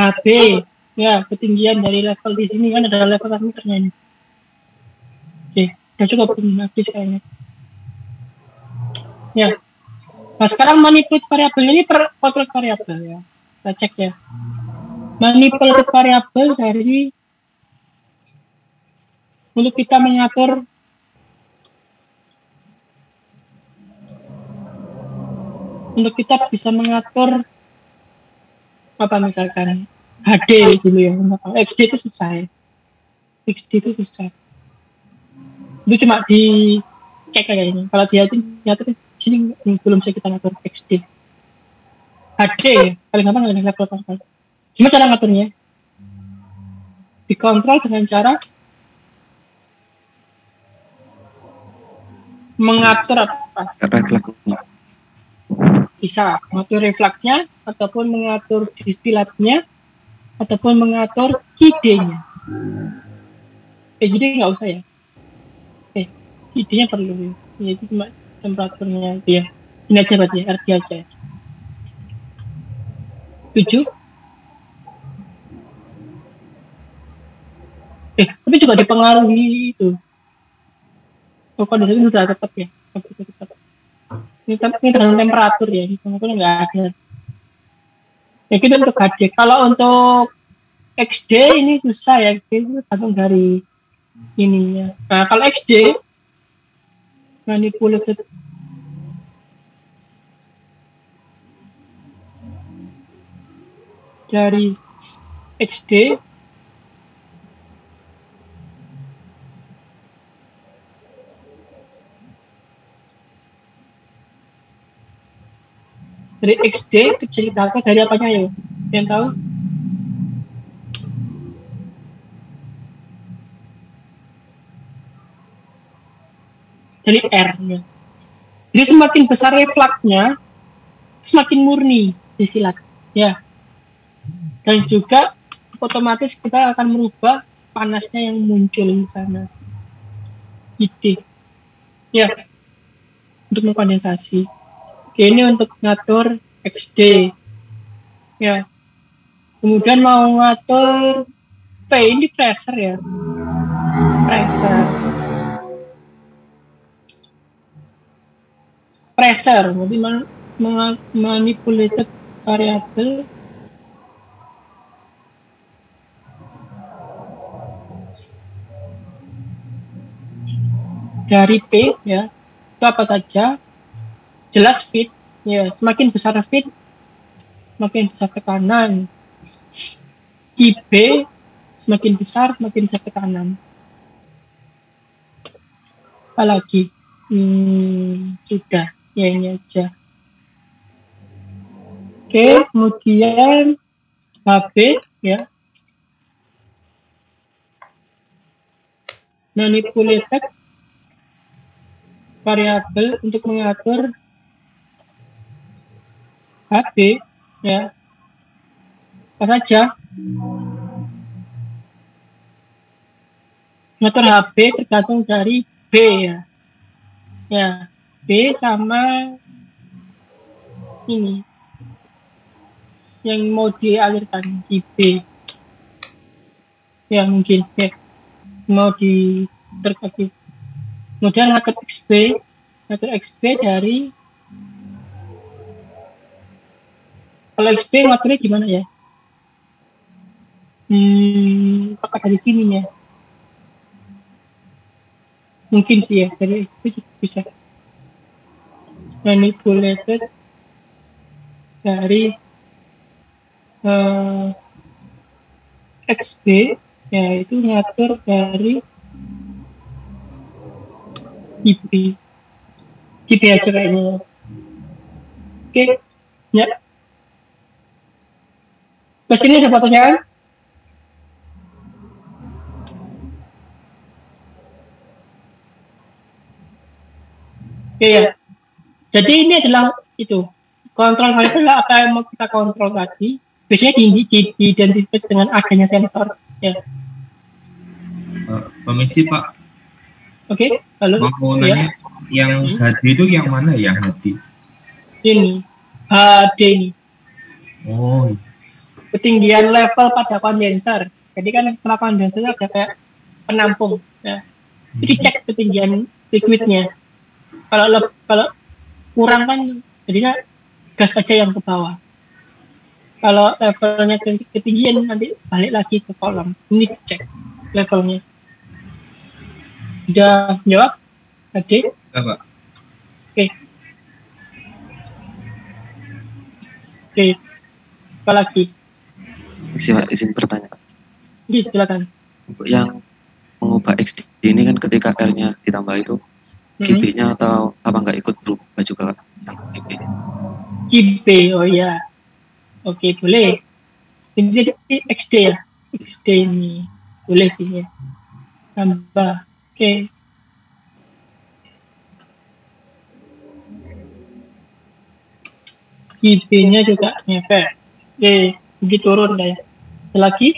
HB ya, ketinggian dari level di sini kan ada level transmitternya ini. Oke, udah cukup habis kayaknya. Ya. Nah, sekarang manipulate variabel ini per control variabel ya. Kita cek ya. Manipulate variabel dari untuk kita mengatur bisa mengatur apa misalkan HD dulu ya. XD itu susah ya. XD itu susah. Itu cuma dicek kayak ini. Kalau dia itu sini belum bisa kita ngatur XD. HD paling gampang dengan level kontrol. Gimana cara ngaturnya? Dikontrol dengan cara mengatur apa? Refleksnya. Bisa mengatur refleksnya, ataupun mengatur distilatnya, ataupun mengatur ID-nya. Jadi nggak usah ya. ID-nya perlu. Ya, itu cuma temperaturnya dia. Ini aja berarti ya, RT aja. Setuju? Tapi juga dipengaruhi itu. Oh, kondisi ini sudah tetap ya. Tetap. Ini tergantung temperatur ya. Ini temperatur nggak ada. Ya gitu untuk HD. Kalau untuk XD ini susah ya. XD itu tergantung dari ininya. Nah, kalau XD manipulated dari XD itu ceritakan dari apanya ya? Yang tahu? Dari R ya. Jadi semakin besar refleksnya, semakin murni disilat ya. Dan juga otomatis kita akan merubah panasnya yang muncul di sana. Gitu. Ya. Untuk mengkondensasi. Oke, ini untuk ngatur XD. Ya. Kemudian mau ngatur P, ini pressure ya. Pressure. Jadi manipulated variable dari P ya, itu apa saja, jelas feed ya, semakin besar feed semakin besar tekanan, QB semakin besar tekanan. Apalagi sudah ya, ini aja. Oke, kemudian HB ya, manipulated variabel untuk mengatur HB ya, apa saja. Mengatur HB tergantung dari B ya. Ya, B sama ini yang mau dialirkan di B. Ya mungkin ya, mau terkait. Kemudian ngatur XB dari, kalau XB ngaturnya gimana ya? Apakah dari sini ya? Mungkin sih ya, dari XB juga bisa. Manipulated dari XB ya, itu ngatur dari GP aja kayaknya. Oke, ya. Ke sini ada pertanyaan? Oke ya. Jadi ini adalah itu kontrol variabel apa yang mau kita kontrol tadi. Biasanya diidentifikasi dengan adanya sensor. Ya. Permisi Pak. Oke, lalu mau nanya yang HD itu yang mana ya HD? Ini HD ini. Oh. Ketinggian level pada kondenser. Jadi kan setelah kondenser ada kayak penampung. Ya. Itu dicek ketinggian liquidnya. Kalau kurang kan jadinya gas aja yang ke bawah. Kalau levelnya ketinggian nanti balik lagi ke kolam. Ini cek levelnya. Sudah jawab? Oke. Pak. Oke. Apa lagi? Izin bertanya. Silakan. Untuk yang mengubah XD ini kan ketika R-nya ditambah itu GB-nya atau apa nggak ikut berubah juga yang GB? GB, oh ya. Oke, boleh. Ini XD ya. XD ini boleh sih ya. Tambah. Oke. GB-nya juga ngefek. Oke, begitu turun ya. Lagi?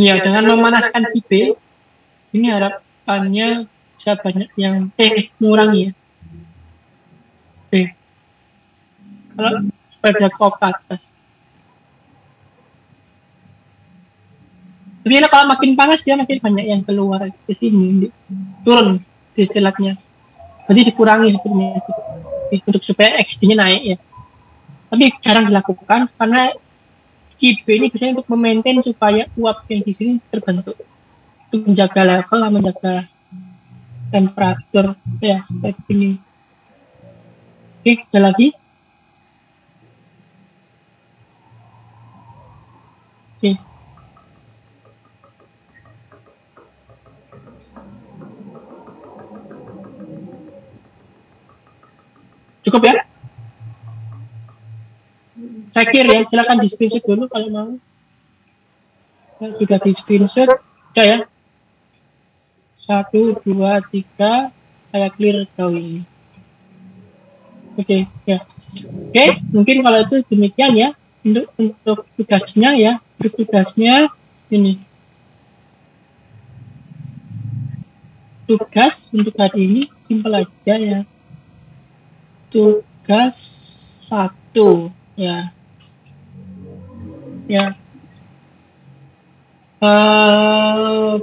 Ya, dengan memanaskan GB, ini harapannya bisa banyak yang mengurangi ya. Kalau pada kop atas. Tapi kalau makin panas dia makin banyak yang keluar ke sini, turun distilatnya. Jadi dikurangi sebenarnya untuk supaya XD-nya naik ya. Tapi jarang dilakukan karena GB ini biasanya untuk memaintain supaya uap yang di sini terbentuk, untuk menjaga level, menjaga temperatur ya kayak gini. Oke, ada lagi? Oke. Cukup ya? Saya kira ya, silakan di screenshot dulu kalau mau. Sudah di screenshot, udah ya. 1, 2, 3, saya clear tahu ini. Oke, ya. Oke, mungkin kalau itu demikian ya. Untuk tugasnya ya, untuk tugasnya ini. Tugas untuk hari ini simpel aja ya. Tugas 1 ya. Ya.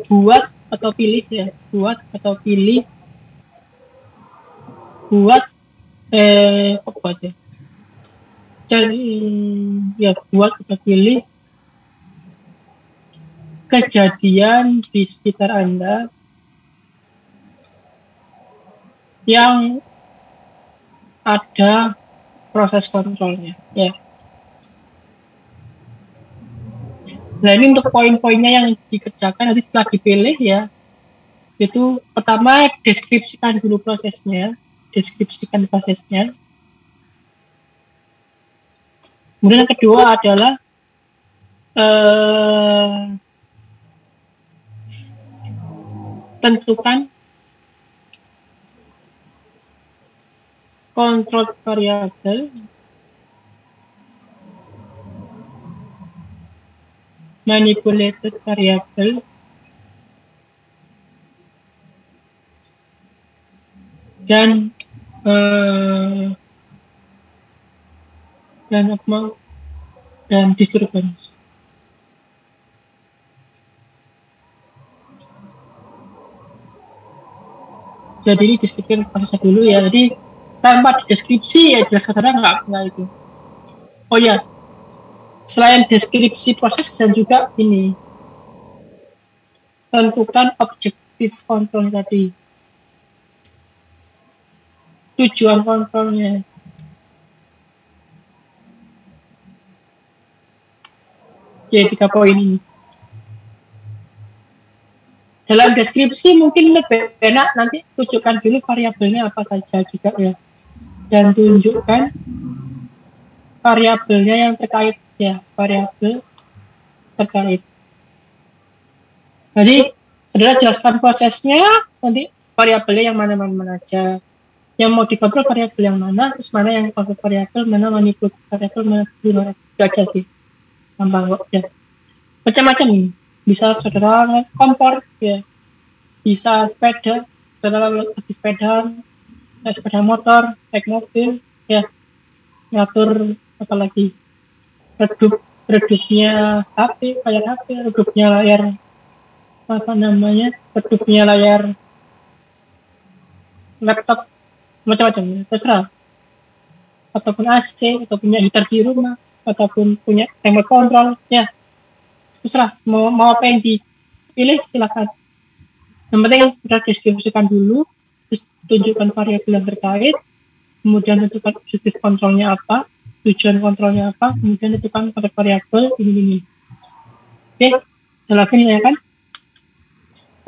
Buat atau pilih ya. Buat apa aja. Jadi ya buat kita pilih kejadian di sekitar Anda yang ada proses kontrolnya, ya. Nah ini untuk poin-poinnya yang dikerjakan nanti setelah dipilih ya, itu pertama deskripsikan dulu prosesnya, kemudian yang kedua adalah tentukan kontrol variabel, manipulated variable, dan disturbance. Jadi ini deskripsi prosesnya dulu ya. Jadi tanpa deskripsi ya jelas saudara nggak itu. Oh ya, selain deskripsi proses dan juga ini tentukan objektif kontrol tadi, tujuan kontrolnya. Jadi 3 poin ini. Dalam deskripsi mungkin lebih enak nanti tunjukkan dulu variabelnya apa saja juga ya, dan tunjukkan variabelnya yang terkait ya, variabel terkait. Jadi adalah jelaskan prosesnya, nanti variabelnya yang mana aja, yang mau dikontrol variabel yang mana, terus mana yang kontrol variabel, mana manipulatif variabel, mana gimana aja sih, gampang kok ya. Macam-macam, bisa saudara kompor ya, bisa sepeda, saudara lagi sepeda motor, naik mobil ya, ngatur apalagi redupnya HP, kayak HP, redupnya layar redupnya layar laptop, macam-macam terserah, ataupun AC, atau punya heater di rumah, ataupun punya remote control ya, terserah mau apa yang dipilih silakan. Yang penting sudah deskripsikan dulu, terus tunjukkan variabel yang terkait, kemudian tentukan objektif kontrolnya apa, tujuan kontrolnya apa, kemudian tentukan pada variabel ini. Oke, jelaskan ya kan?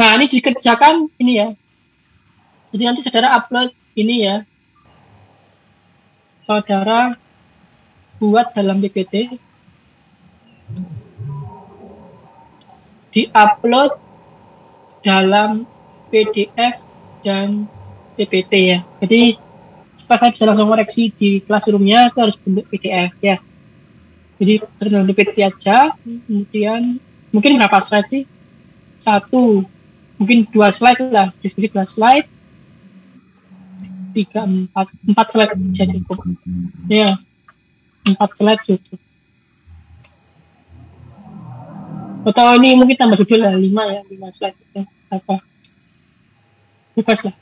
Nah ini dikerjakan ini ya. Jadi nanti saudara upload ini ya. Saudara buat dalam PPT, di-upload dalam PDF dan PPT ya. Jadi supaya saya bisa langsung koreksi di classroom-nya itu harus bentuk PDF ya. Jadi dalam PPT aja, kemudian mungkin berapa slide sih? 1, mungkin 2 slide lah, diskusi 2 slide, 3, 4 slide aja cukup. Ya, 4 slide cukup. Atau ini mungkin tambah judul lah, 5 ya, 5 slide itu apa? Bebas lah.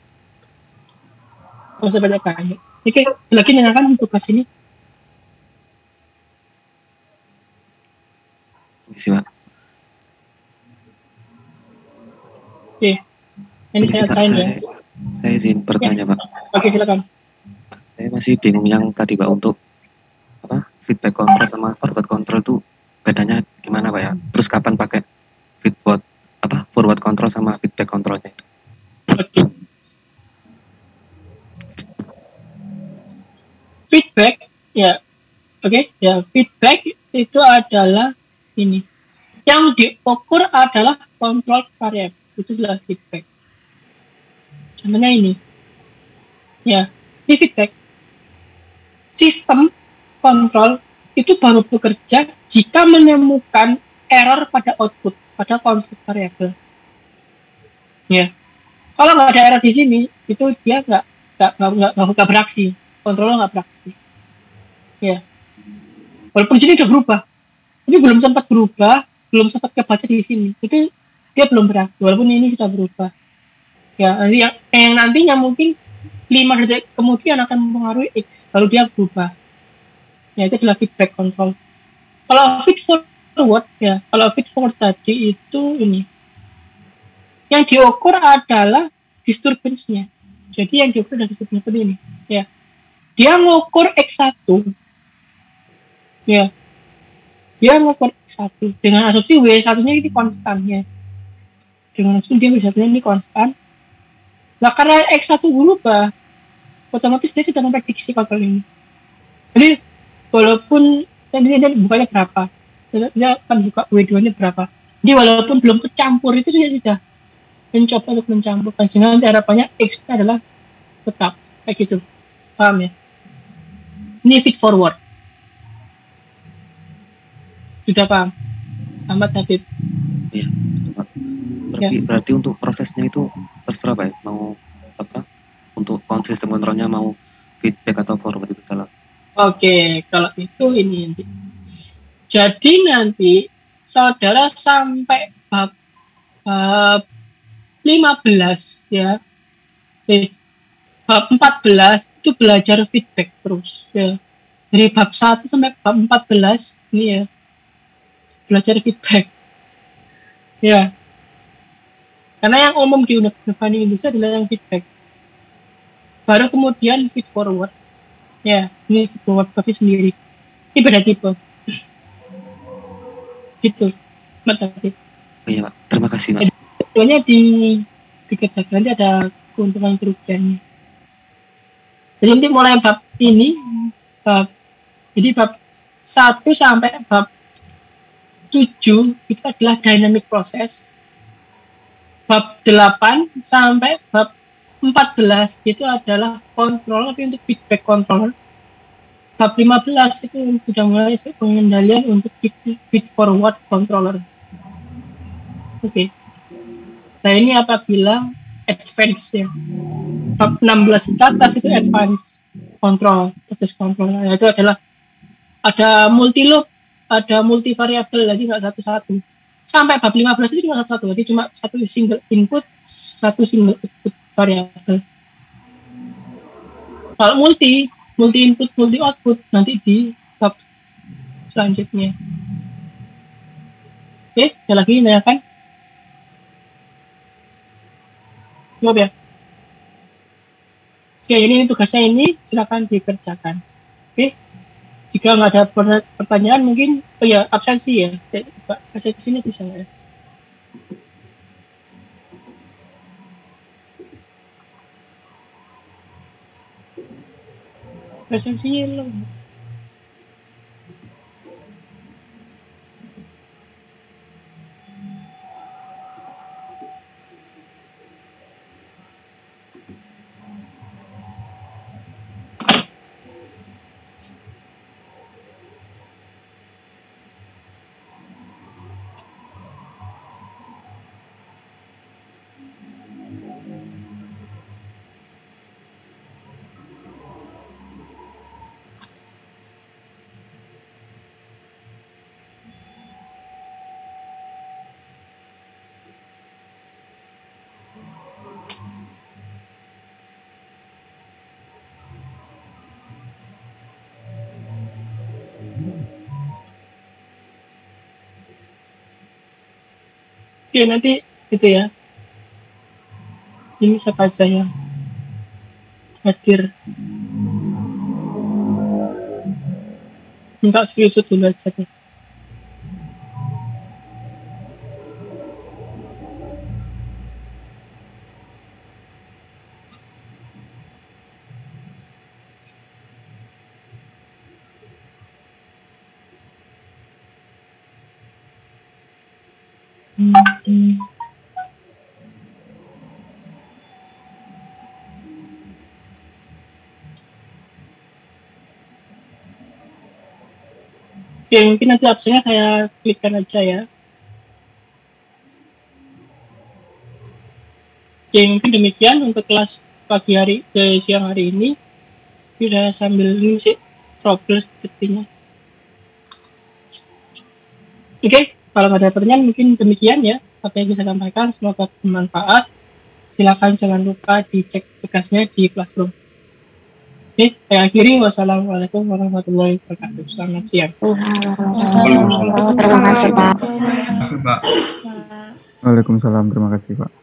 Nggak usah banyak-banyak. Oke, lagi nyalakan tugas ini. Isi, Pak. Oke, ini saya sign ya. Saya izin bertanya, Pak. Oke, silakan. Saya masih bingung yang tadi, Pak, untuk apa feedback control sama forward control itu bedanya gimana, Pak ya? Terus kapan pakai forward control sama feedback controlnya? Oke. Feedback ya, oke ya, feedback itu adalah ini. Yang diukur adalah kontrol variabel, itu adalah feedback. Contohnya ini, ya, ini feedback. Sistem kontrol itu baru bekerja jika menemukan error pada output, pada kontrol variabel. Ya, kalau nggak ada error di sini, itu dia nggak beraksi, kontrolnya nggak beraksi. Ya, walaupun di sini udah berubah, ini belum sempat berubah, belum sempat kebaca di sini, itu dia belum beraksi, walaupun ini sudah berubah. Ya, yang nantinya mungkin 5 detik kemudian akan mempengaruhi X, lalu dia berubah. Ya, itu adalah feedback control. Kalau feed forward ya, kalau feed forward tadi itu ini. Yang diukur adalah disturbance-nya. Jadi yang diukur adalah disturbance seperti ini. Ya. Dia ngukur X1. Ya. Dia ngukur X1 dengan asumsi W1-nya ini konstan ya. Dengan asumsi dia W1-nya ini konstan. Nah, karena X1 berubah, otomatis dia sudah memprediksi kontrol ini. Jadi walaupun ini bukanya berapa, dia akan buka W2-nya berapa. Jadi walaupun belum kecampur itu sudah mencoba untuk mencampurkan, sehingga nanti harapannya X-nya adalah tetap kayak gitu. Paham ya? Ini feed forward. Sudah paham? Ahmad Habib. Iya, berarti untuk prosesnya itu terserah Pak, mau apa? Untuk sistem kontrolnya mau feedback atau forward itu kalau. Oke, kalau itu ini nanti. Jadi nanti saudara sampai bab 15 ya. Bab 14 itu belajar feedback terus ya. Dari bab 1 sampai bab 14 ini ya. Belajar feedback. Ya. Karena yang umum di unit depan Indonesia adalah yang feedback. Baru kemudian feed forward. Ya, ini feed forward tapi sendiri. Ini beda tipe. Gitu. Mantap. Iya Pak, terima kasih Pak. Soalnya dikerjakan nanti ada keuntungan kerugiannya. Jadi nanti mulai bab ini, jadi bab 1 sampai bab 7 itu adalah dynamic process. Bab 8 sampai bab 14 itu adalah kontrol, tapi untuk feedback control. Bab 15 itu sudah mulai pengendalian untuk feed forward controller. Oke. Nah ini apabila advance ya. Bab 16 ke atas itu advance control, proses control. Nah, itu adalah ada multi loop, ada multi variabel, jadi nggak satu-satu. Sampai bab 15 itu cuma satu-satu, jadi cuma satu single input, satu single output variabel. Kalau multi input, multi output nanti di bab selanjutnya. Oke, ada lagi tanyakan? Jawab ya. Oke, ini tugasnya ini silakan dikerjakan. Oke, jika nggak ada pertanyaan mungkin, oh ya absensi ya. Pak, absensi ini bisa nggak ya? Absensinya belum. Oke, nanti itu ya. Ini siapa aja yang hadir. Minta screenshot dulu aja deh. Oke, mungkin nanti absennya saya klikkan aja ya. Oke, mungkin demikian untuk kelas pagi hari ke siang hari ini. Bisa sambil ngisi trouble sepertinya. Oke, kalau nggak ada pertanyaan mungkin demikian ya apa yang bisa sampaikan. Semoga bermanfaat. silakan jangan lupa dicek tugasnya di Classroom. Oke, saya akhiri. Wassalamualaikum warahmatullahi wabarakatuh. Selamat siang. Terima kasih Pak. Terima kasih, Pak. Pak. Waalaikumsalam, terima kasih Pak.